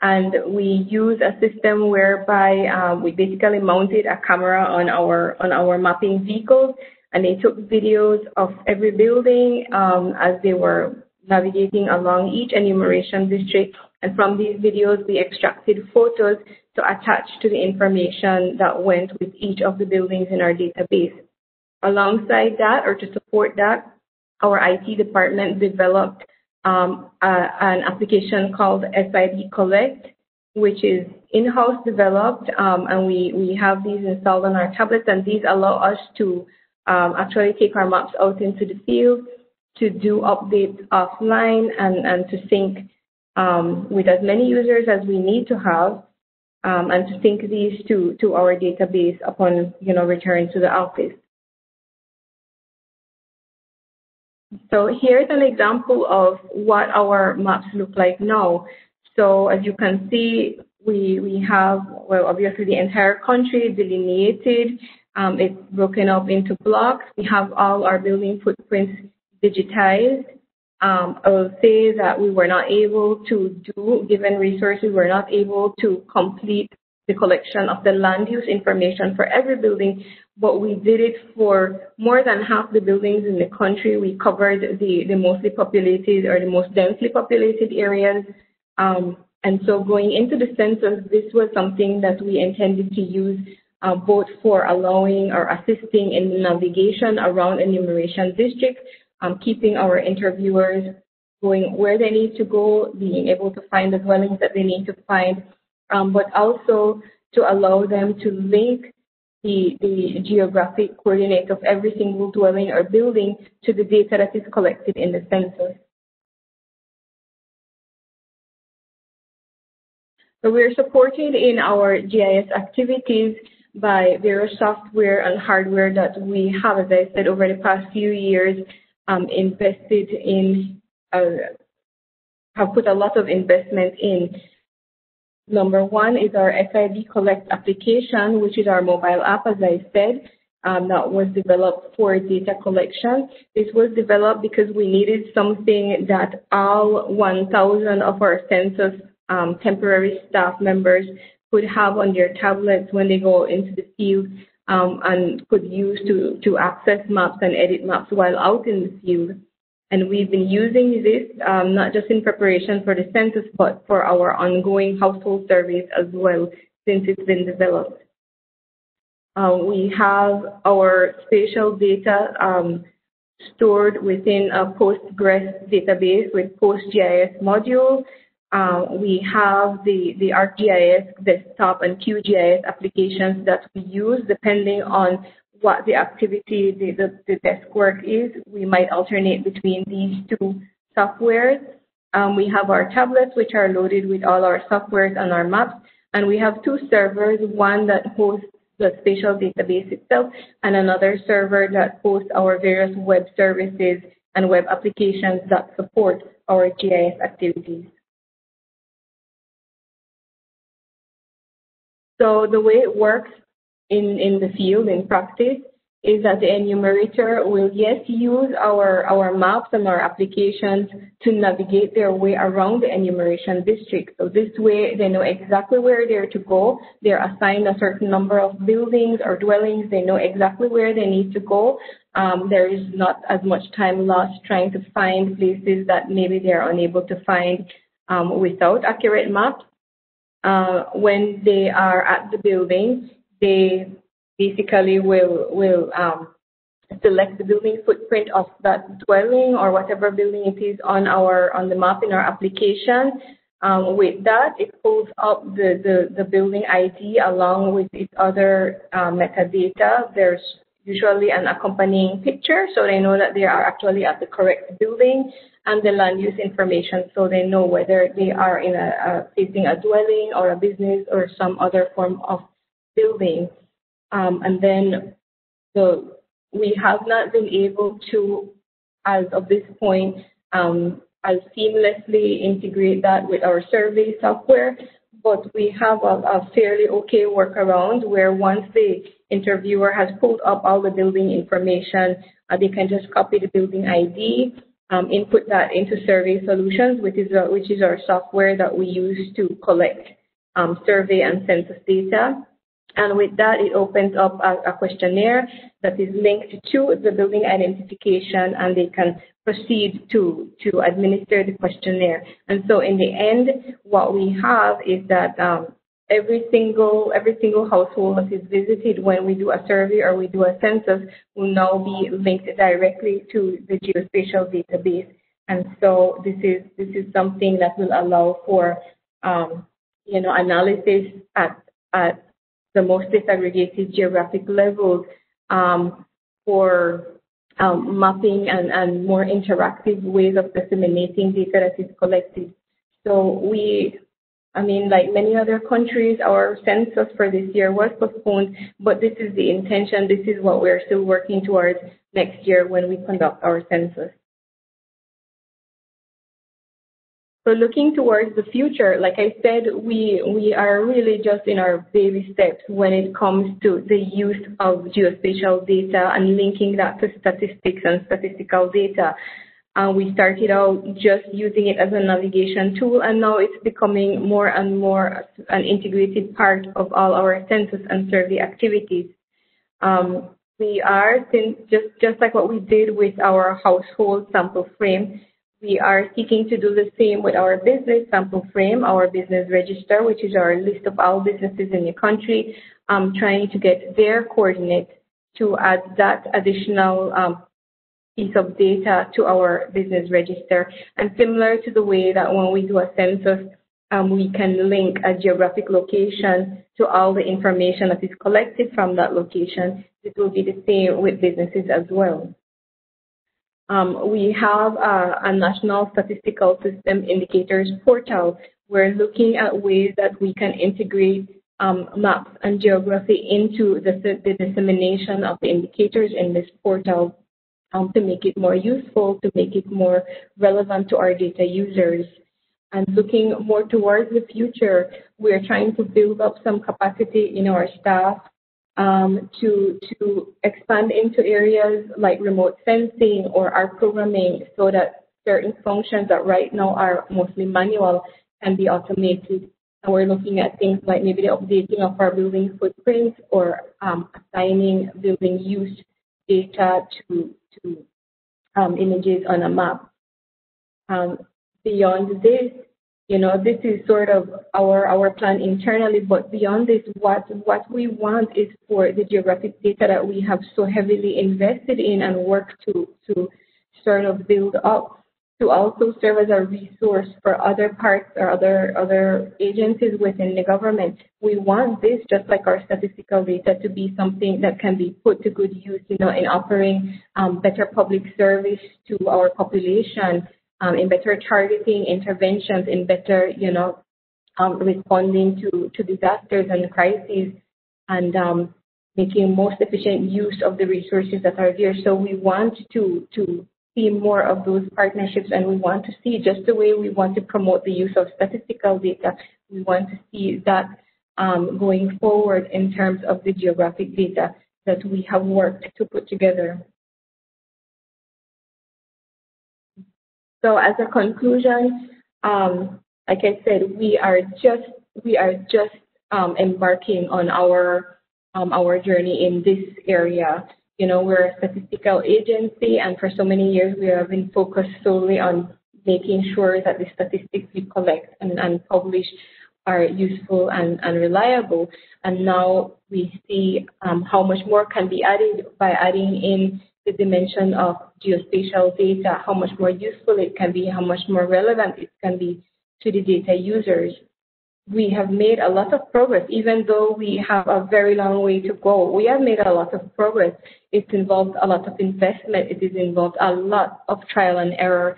And we use a system whereby we basically mounted a camera on our mapping vehicles, and they took videos of every building as they were navigating along each enumeration district. And from these videos, we extracted photos to attach to the information that went with each of the buildings in our database. Alongside that, or to support that, our IT department developed an application called Sid Collect, which is in-house developed, and we have these installed on our tablets, and these allow us to actually take our maps out into the field, to do updates offline, and to sync with as many users as we need to have, and to sync these to our database upon return to the office. So here's an example of what our maps look like now. So as you can see, we have, well, obviously the entire country delineated. It's broken up into blocks. We have all our building footprints digitized. I will say that we were not able to do, given resources, we're not able to complete the collection of the land use information for every building, but we did it for more than half the buildings in the country. We covered the mostly populated or the most densely populated areas. And so going into the census, this was something that we intended to use both for allowing or assisting in the navigation around enumeration districts, keeping our interviewers going where they need to go, being able to find the dwellings that they need to find, but also to allow them to link the geographic coordinates of every single dwelling or building to the data that is collected in the census. So we're supported in our GIS activities by various software and hardware that we have, as I said, over the past few years, invested in, have put a lot of investment in. Number one is our Sid Collect application, which is our mobile app, as I said, that was developed for data collection. This was developed because we needed something that all 1,000 of our census temporary staff members could have on their tablets when they go into the field and could use to access maps and edit maps while out in the field. And we've been using this not just in preparation for the census, but for our ongoing household surveys as well, since it's been developed. We have our spatial data stored within a Postgres database with PostGIS module. We have the ArcGIS desktop and QGIS applications that we use depending on what the activity, the desk work is. We might alternate between these two softwares. We have our tablets, which are loaded with all our softwares and our maps. And we have two servers, one that hosts the spatial database itself, and another server that hosts our various web services and web applications that support our GIS activities. So the way it works in the field, in practice, is that the enumerator will, yes, use our maps and our applications to navigate their way around the enumeration district. So this way, they know exactly where they're to go. They're assigned a certain number of buildings or dwellings. They know exactly where they need to go. There is not as much time lost trying to find places that maybe they're unable to find without accurate maps. When they are at the building, they basically will select the building footprint of that dwelling or whatever building it is on the map in our application. With that, it pulls up the building ID along with its other metadata. There's usually an accompanying picture, so they know that they are actually at the correct building, and the land use information, so they know whether they are in facing a dwelling or a business or some other form of building. And then we have not been able to, as of this point, as seamlessly integrate that with our survey software, but we have a fairly okay workaround where once the interviewer has pulled up all the building information, they can just copy the building ID, input that into Survey Solutions, which is our software that we use to collect survey and census data. And with that, it opens up a questionnaire that is linked to the building identification, and they can proceed to administer the questionnaire. And so in the end, what we have is that every single household that is visited when we do a survey or we do a census will now be linked directly to the geospatial database. And so this is something that will allow for analysis at the most disaggregated geographic levels for mapping and more interactive ways of disseminating data that is collected. So like many other countries, our census for this year was postponed, but this is the intention. This is what we're still working towards next year when we conduct our census. So looking towards the future, like I said, we are really just in our baby steps when it comes to the use of geospatial data and linking that to statistics and statistical data. We started out just using it as a navigation tool, and now it's becoming more and more an integrated part of all our census and survey activities. We are, just like what we did with our household sample frame, we are seeking to do the same with our business sample frame, our business register, which is our list of all businesses in the country, trying to get their coordinates to add that additional piece of data to our business register. And similar to the way that when we do a census, we can link a geographic location to all the information that is collected from that location, it will be the same with businesses as well. We have a National Statistical System Indicators portal. We're looking at ways that we can integrate maps and geography into the dissemination of the indicators in this portal to make it more useful, to make it more relevant to our data users. And looking more towards the future, we're trying to build up some capacity in our staff to expand into areas like remote sensing or our programming so that certain functions that right now are mostly manual can be automated. And we're looking at things like maybe the updating of our building footprints or assigning building use data to images on a map. Beyond this, this is sort of our plan internally, but beyond this, what we want is for the geographic data that we have so heavily invested in and work to sort of build up to also serve as a resource for other parts or other agencies within the government. We want this, just like our statistical data, to be something that can be put to good use, in offering better public service to our population, in better targeting interventions, in better, responding to disasters and crises, and making most efficient use of the resources that are there. So we want to see more of those partnerships, and we want to see, just the way we want to promote the use of statistical data, we want to see that going forward in terms of the geographic data that we have worked to put together. So as a conclusion, like I said, we are just embarking on our journey in this area. We're a statistical agency, and for so many years we have been focused solely on making sure that the statistics we collect and publish are useful and reliable. And now we see how much more can be added by adding in the dimension of geospatial data, how much more useful it can be, how much more relevant it can be to the data users. We have made a lot of progress, even though we have a very long way to go. We have made a lot of progress. It's involved a lot of investment. It has involved a lot of trial and error,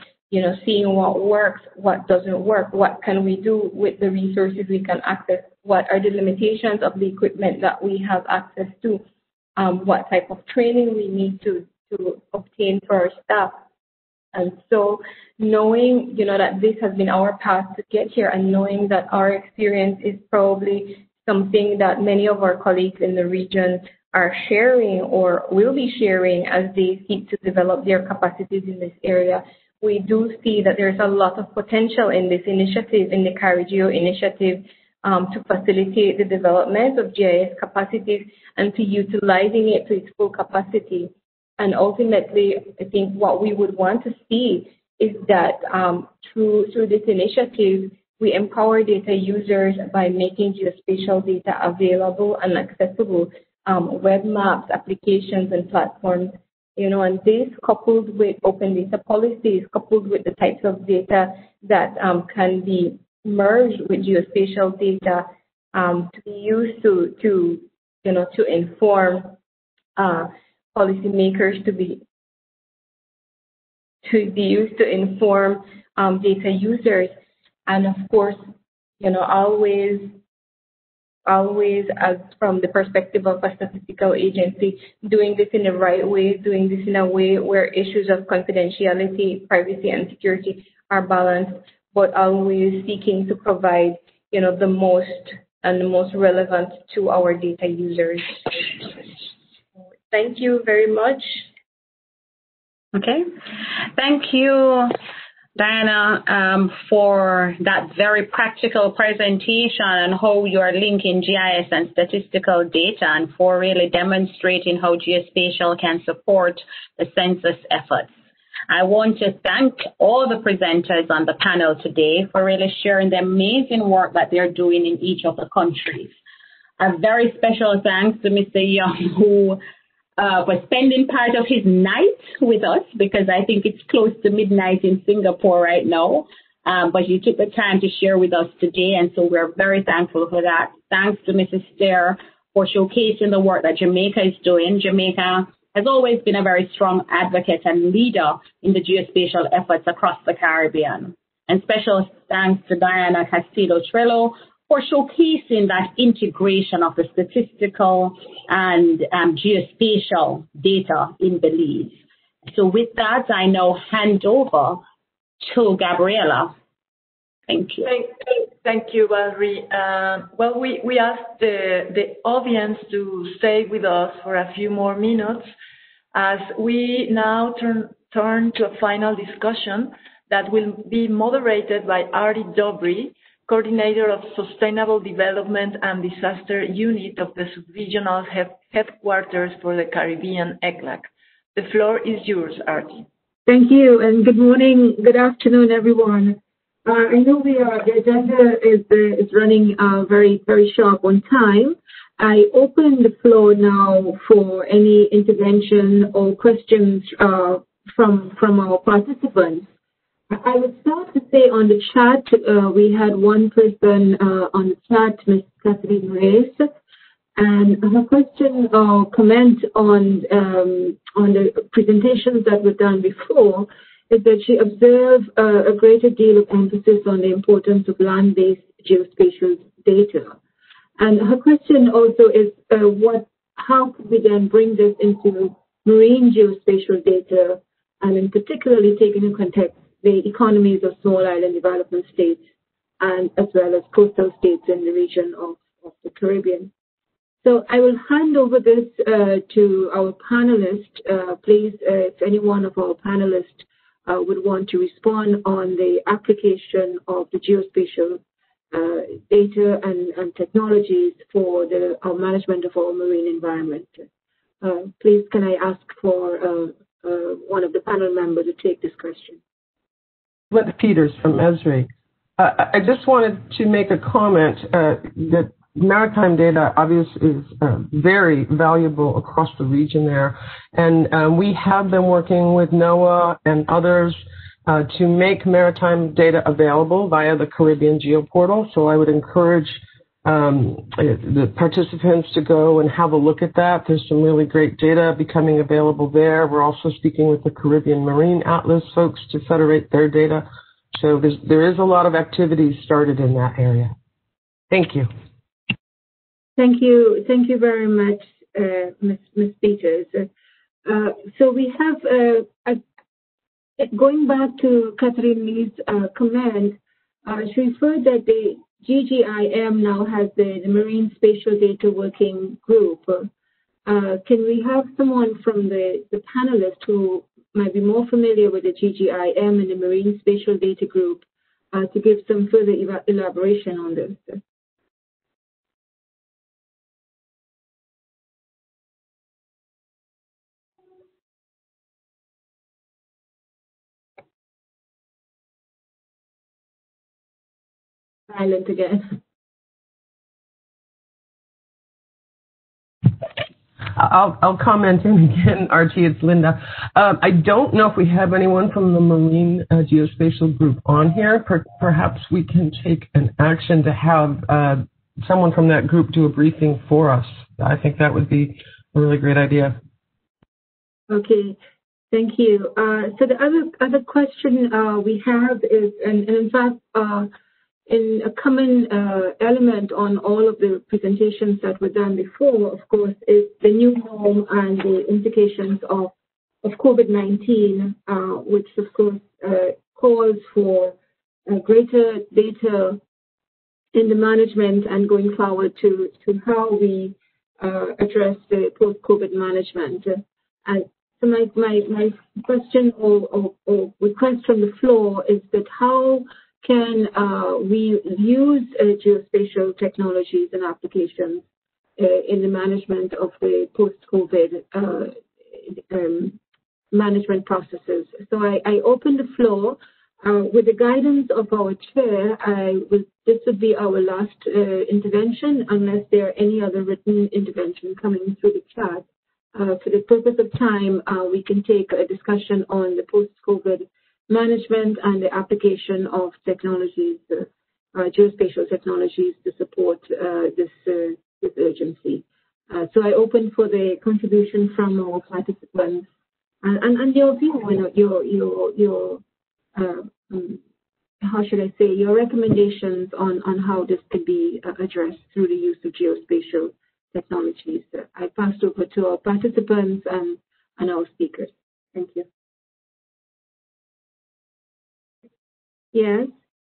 seeing what works, what doesn't work, what can we do with the resources we can access, what are the limitations of the equipment that we have access to, what type of training we need to obtain for our staff. And so knowing, that this has been our path to get here, and knowing that our experience is probably something that many of our colleagues in the region are sharing or will be sharing as they seek to develop their capacities in this area, we do see that there's a lot of potential in this initiative, in the CARIGEO initiative, to facilitate the development of GIS capacities and to utilizing it to its full capacity. And ultimately, I think what we would want to see is that through this initiative, we empower data users by making geospatial data available and accessible, web maps, applications, and platforms. And this, coupled with open data policies, coupled with the types of data that can be merged with geospatial data, to be used to inform policymakers, to be used to inform data users, and of course, always as from the perspective of a statistical agency, doing this in the right way, doing this in a way where issues of confidentiality, privacy, and security are balanced, but always seeking to provide, the most relevant to our data users. Thank you very much. Okay. Thank you, Diana, for that very practical presentation on how you are linking GIS and statistical data, and for really demonstrating how geospatial can support the census efforts. I want to thank all the presenters on the panel today for really sharing the amazing work that they're doing in each of the countries. A very special thanks to Mr. Young, who was spending part of his night with us, because I think it's close to midnight in Singapore right now. But he took the time to share with us today, and so we're very thankful for that. Thanks to Mrs. Stair for showcasing the work that Jamaica is doing. Jamaica has always been a very strong advocate and leader in the geospatial efforts across the Caribbean. And special thanks to Diana Castillo-Trello for showcasing that integration of the statistical and geospatial data in Belize. So with that, I now hand over to Gabriela. Thank you. Thank you, Valerie. Well, we asked the audience to stay with us for a few more minutes as we now turn to a final discussion that will be moderated by Artie Dobry, Coordinator of Sustainable Development and Disaster Unit of the Subregional Headquarters for the Caribbean, ECLAC. The floor is yours, Artie. Thank you, and good morning, good afternoon, everyone. I know the agenda is running very, very sharp on time. I open the floor now for any intervention or questions from our participants. I would start to say on the chat, we had one person on the chat, Ms. Catherine Reyes, and her question or comment on the presentations that were done before is that she observed a greater deal of emphasis on the importance of land-based geospatial data. And her question also is, how could we then bring this into marine geospatial data, and in particularly taking into context the economies of small island development states, and as well as coastal states in the region of the Caribbean. So I will hand over this to our panelists. Please, if any one of our panelists would want to respond on the application of the geospatial data and technologies for our management of our marine environment. Please, can I ask for one of the panel members to take this question? Linda Peters from Esri. I just wanted to make a comment that maritime data obviously is very valuable across the region there. And we have been working with NOAA and others to make maritime data available via the Caribbean Geoportal. So I would encourage the participants to go and have a look at that. There's some really great data becoming available there. We're also speaking with the Caribbean Marine Atlas folks to federate their data. So there is a lot of activity started in that area. Thank you. Thank you. Thank you very much, Ms. Peters. So we have, going back to Catherine Lee's comment, she referred that the GGIM now has the Marine Spatial Data Working Group. Can we have someone from the panelists who might be more familiar with the GGIM and the Marine Spatial Data Group to give some further elaboration on this? Silent again. I'll comment in again, Archie. It's Linda. I don't know if we have anyone from the Marine Geospatial Group on here. Perhaps we can take an action to have someone from that group do a briefing for us. I think that would be a really great idea. Okay, thank you. So the other question we have is, and in fact, in a common element on all of the presentations that were done before, of course, is the new norm and the implications of COVID-19, which of course calls for greater data in the management and going forward to how we address the post-COVID management. And so my question or request from the floor is that how can we use geospatial technologies and applications in the management of the post-COVID management processes? So I open the floor with the guidance of our chair. This would be our last intervention, unless there are any other written intervention coming through the chat. For the purpose of time, we can take a discussion on the post-COVID management and the application of technologies, geospatial technologies, to support this urgency. So I open for the contribution from our participants and your view, your how should I say, your recommendations on how this could be addressed through the use of geospatial technologies. I pass over to our participants and our speakers. Thank you. Yes.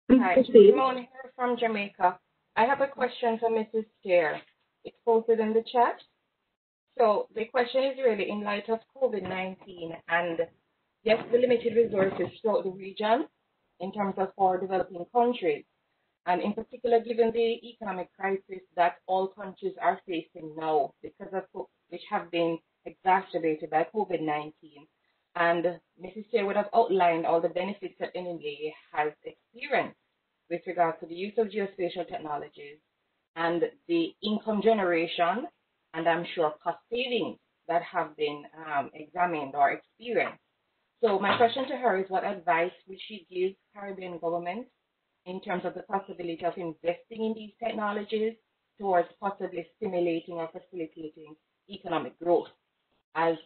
Hi, Simone here from Jamaica. I have a question for Mrs. Chair. It's posted in the chat. So the question is really in light of COVID-19 and yes, the limited resources throughout the region in terms of our developing countries, and in particular given the economic crisis that all countries are facing now because of which have been exacerbated by COVID-19. And Mrs. Chair would have outlined all the benefits that NNA has experienced with regard to the use of geospatial technologies and the income generation, and I'm sure cost savings that have been examined or experienced. So my question to her is, what advice would she give Caribbean governments in terms of the possibility of investing in these technologies towards possibly stimulating or facilitating economic growth as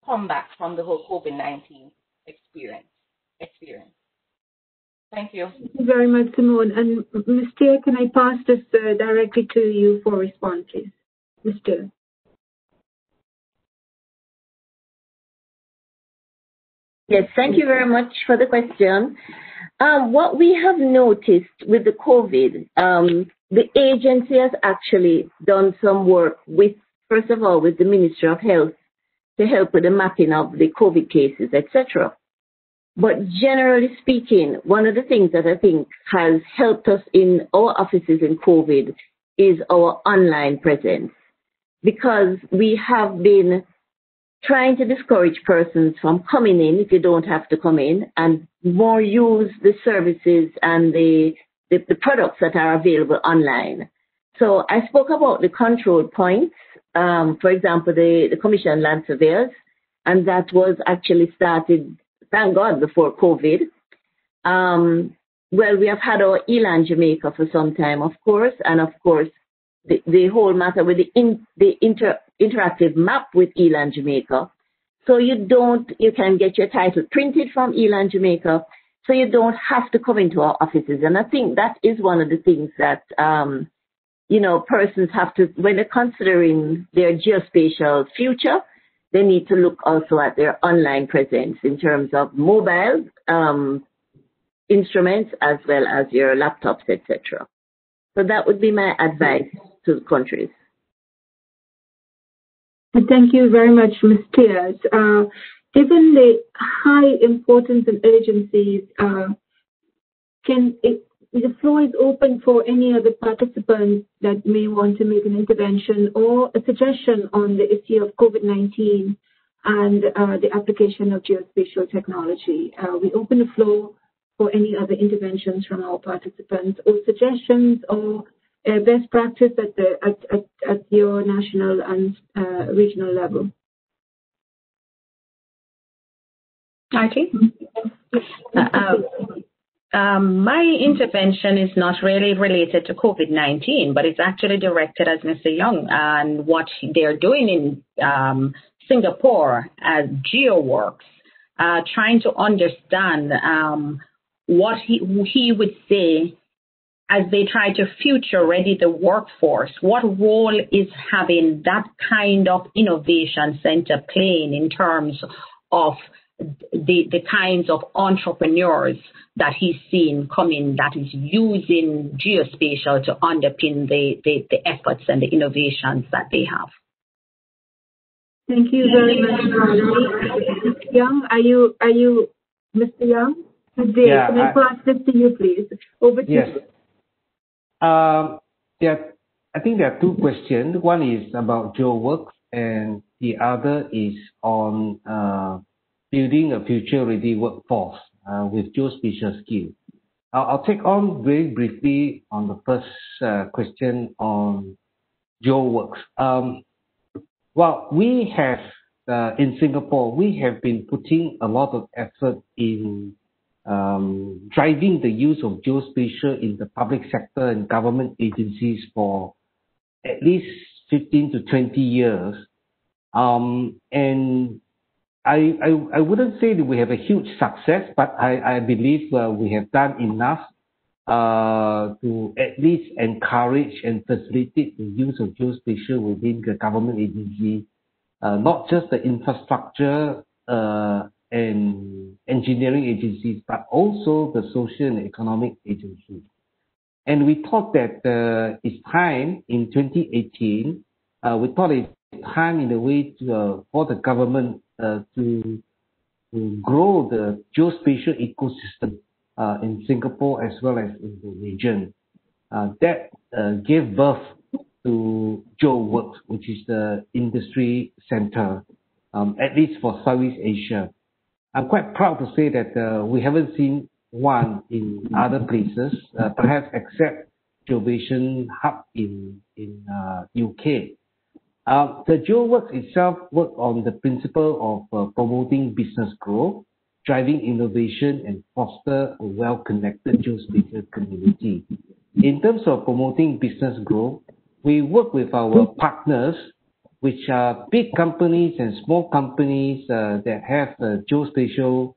comeback from the whole COVID-19 experience. Thank you. Thank you very much, Simone. And Ms. Chair, can I pass this directly to you for response, please? Ms. Chair. Yes, thank you very much for the question. What we have noticed with the COVID, the agency has actually done some work with, first of all, with the Ministry of Health to help with the mapping of the COVID cases, etc. But generally speaking, one of the things that I think has helped us in our offices in COVID is our online presence, because we have been trying to discourage persons from coming in if you don't have to come in, and more use the services and the products that are available online. So I spoke about the control points, for example, the Commission Land Surveyors, and that was actually started, thank God, before COVID. Well, we have had our ELAN Jamaica for some time, of course, and of course, the whole matter with the interactive map with ELAN Jamaica. So you can get your title printed from ELAN Jamaica, so you don't have to come into our offices. And I think that is one of the things that, persons have to, when they're considering their geospatial future, they need to look also at their online presence in terms of mobile instruments as well as your laptops, etc. So that would be my advice to the countries. Thank you very much, Ms. Tears. Given the high importance and urgency, the floor is open for any other participants that may want to make an intervention or a suggestion on the issue of COVID-19 and the application of geospatial technology. We open the floor for any other interventions from our participants or suggestions or best practice at your national and regional level. Okay. My intervention is not really related to COVID-19, but it's actually directed at Mr. Young and what they're doing in Singapore as GeoWorks, trying to understand what he would say as they try to future ready the workforce. What role is having that kind of innovation center playing in terms of the kinds of entrepreneurs that he's seen coming that is using geospatial to underpin the efforts and the innovations that they have. Thank you very much, Valerie. Young, are you Mr. Young? Yeah, can I pass this to you, please? Over to you. I think there are two questions. One is about GeoWorks, and the other is on building a future-ready workforce with geospatial skills. I'll take on very briefly on the first question on GeoWorks. Well, we have, in Singapore, we have been putting a lot of effort in driving the use of geospatial in the public sector and government agencies for at least 15 to 20 years. And I wouldn't say that we have a huge success, but I believe we have done enough to at least encourage and facilitate the use of geospatial within the government agency, not just the infrastructure and engineering agencies, but also the social and economic agencies. And we thought that it's time in 2018, we thought it's time in a way to, for the government to grow the geospatial ecosystem in Singapore as well as in the region. That gave birth to GeoWorks, which is the industry center, at least for Southeast Asia. I'm quite proud to say that we haven't seen one in other places, perhaps except Geospatial Hub in UK. The GeoWorks itself work on the principle of promoting business growth, driving innovation, and foster a well-connected geospatial community. In terms of promoting business growth, we work with our partners, which are big companies and small companies that have geospatial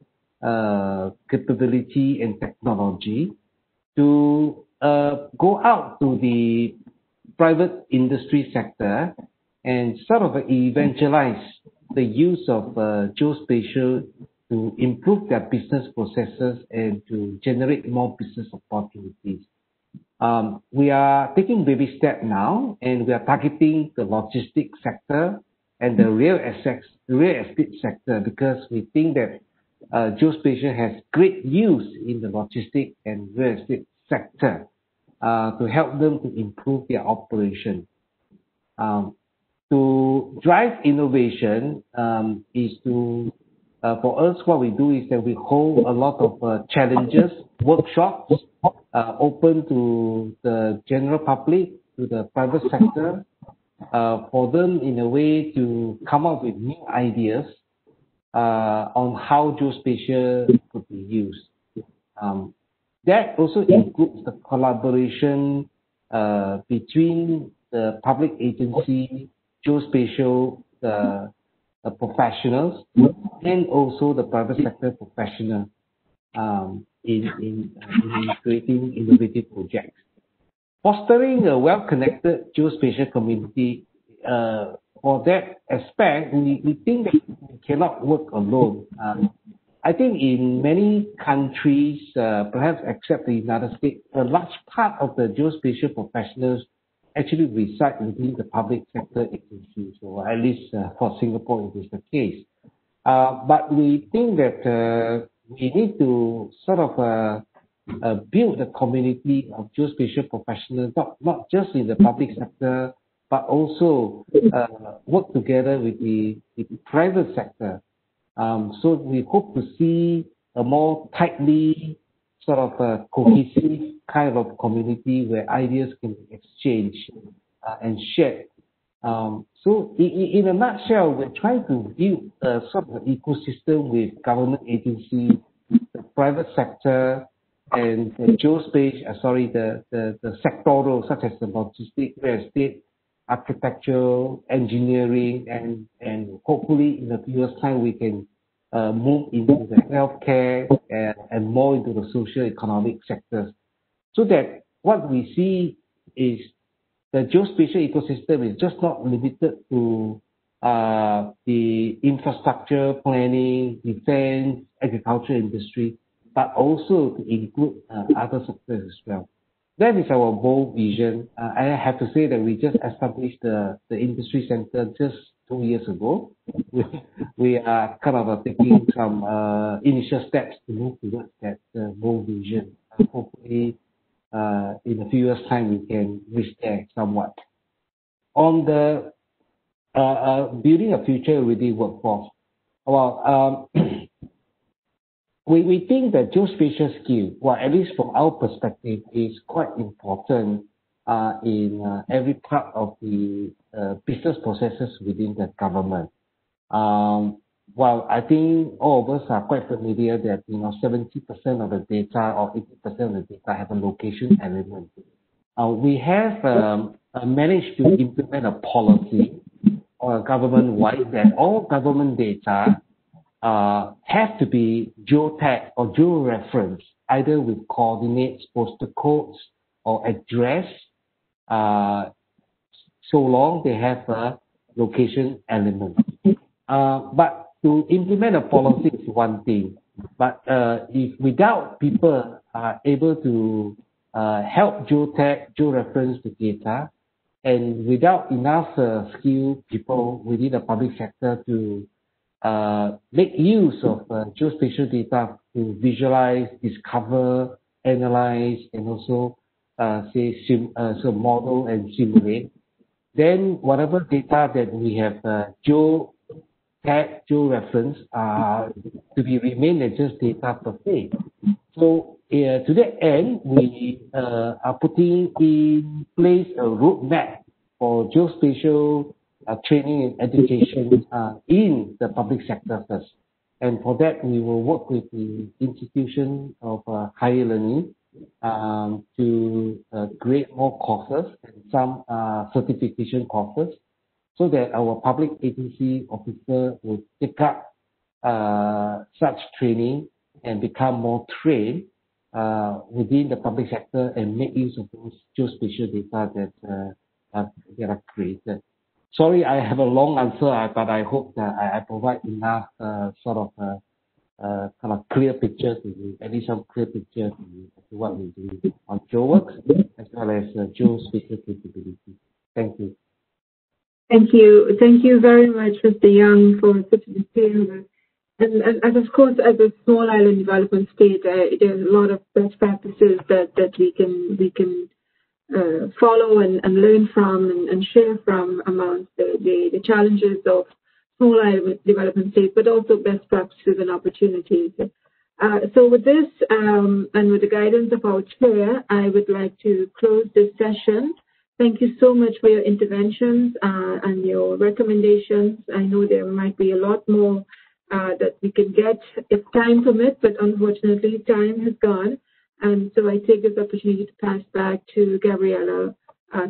capability and technology to go out to the private industry sector and sort of evangelize the use of geospatial to improve their business processes and to generate more business opportunities. We are taking baby steps now, and we are targeting the logistics sector and the real estate sector, because we think that geospatial has great use in the logistics and real estate sector to help them to improve their operation. To drive innovation is to, for us, what we do is that we hold a lot of challenges, workshops, open to the general public, to the private sector, for them in a way to come up with new ideas on how geospatial could be used. That also includes the collaboration between the public agency, geospatial professionals, and also the private sector professionals in creating innovative projects. Fostering a well-connected geospatial community, for that aspect, we think that we cannot work alone. I think in many countries, perhaps except the United States, a large part of the geospatial professionals actually reside within the public sector agencies, or at least for Singapore it is the case. But we think that we need to sort of build a community of geospatial professionals, not just in the public sector, but also work together with the private sector. So we hope to see a more tightly sort of cohesive kind of community where ideas can be exchanged and shared. So in a nutshell, we're trying to build a sort of ecosystem with government agencies, the private sector, and the the sectoral, such as the logistics, real estate, architecture, engineering, and hopefully in a few years' time we can move into the healthcare and more into the socio-economic sectors. So that what we see is the geospatial ecosystem is just not limited to the infrastructure planning, defense, agriculture industry, but also to include other sectors as well. That is our bold vision. I have to say that we just established the industry center just 2 years ago. We are kind of taking some initial steps to move towards that bold vision. Hopefully, in a few years' time, we can reach there somewhat. On the building a future-ready workforce, well, we think that geospatial skill, well, at least from our perspective, is quite important in every part of the business processes within the government. Well, I think all of us are quite familiar that 70% of the data or 80% of the data have a location element. We have managed to implement a policy government-wide that all government data have to be geotagged or georeferenced, either with coordinates, postal codes, or address, so long they have a location element. But to implement a policy is one thing, but if without people are able to help geotag, georeference the data, and without enough skilled people within the public sector to make use of geospatial data to visualize, discover, analyze, and also model and simulate, then whatever data that we have georeference to be remain as just data per se. So to that end, we are putting in place a roadmap for geospatial training and education in the public sector first. And for that, we will work with the institution of higher learning to create more courses and some certification courses, so that our public agency officer will take up such training and become more trained within the public sector and make use of those geospatial data that are created. Sorry, I have a long answer, but I hope that I provide enough kind of clear picture to you, at least some clear picture to you as to what we do on GeoWorks as well as geospatial capability. Thank you. Thank you. Thank you very much, Mr. Young, for such a detailed. And of course, as a small island development state, there's a lot of best practices that we can follow and learn from and share from amongst the challenges of small island development states, but also best practices and opportunities. So with this and with the guidance of our chair, I would like to close this session. Thank you so much for your interventions and your recommendations. I know there might be a lot more that we can get if time permits, but unfortunately time has gone. And so I take this opportunity to pass back to Gabriela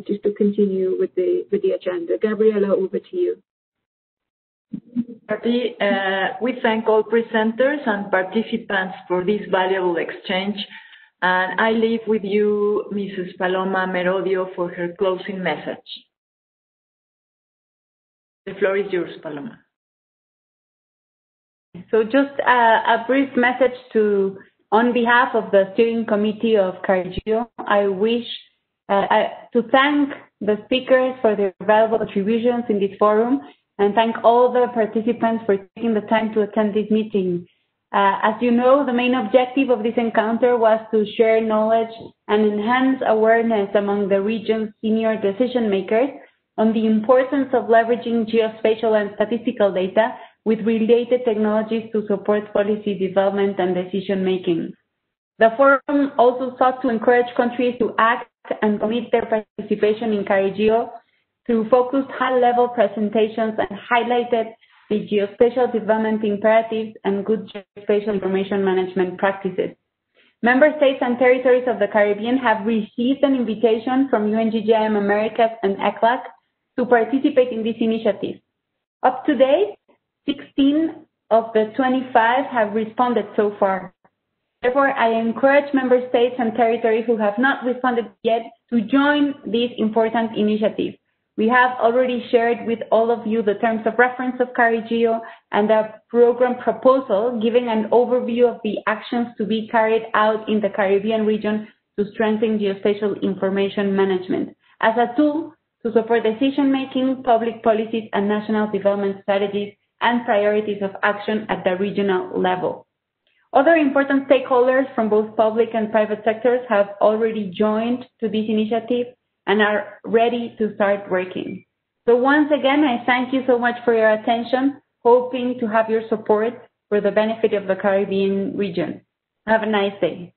just to continue with the agenda. Gabriela, over to you. We thank all presenters and participants for this valuable exchange. And I leave with you Mrs. Paloma Merodio for her closing message. The floor is yours, Paloma. So just a brief message on behalf of the steering committee of CARIGEO. I wish to thank the speakers for their valuable contributions in this forum and thank all the participants for taking the time to attend this meeting. As you know, the main objective of this encounter was to share knowledge and enhance awareness among the region's senior decision makers on the importance of leveraging geospatial and statistical data with related technologies to support policy development and decision making. The forum also sought to encourage countries to act and commit their participation in CARIGEO through focused high-level presentations and highlighted the geospatial development imperatives and good geospatial information management practices. Member states and territories of the Caribbean have received an invitation from UN-GGIM Americas and ECLAC to participate in this initiative. Up to date, 16 of the 25 have responded so far. Therefore, I encourage member states and territories who have not responded yet to join this important initiative. We have already shared with all of you the terms of reference of CARIGEO and the program proposal, giving an overview of the actions to be carried out in the Caribbean region to strengthen geospatial information management as a tool to support decision-making, public policies, and national development strategies and priorities of action at the regional level. Other important stakeholders from both public and private sectors have already joined to this initiative and are ready to start working. So once again, I thank you so much for your attention, hoping to have your support for the benefit of the Caribbean region. Have a nice day.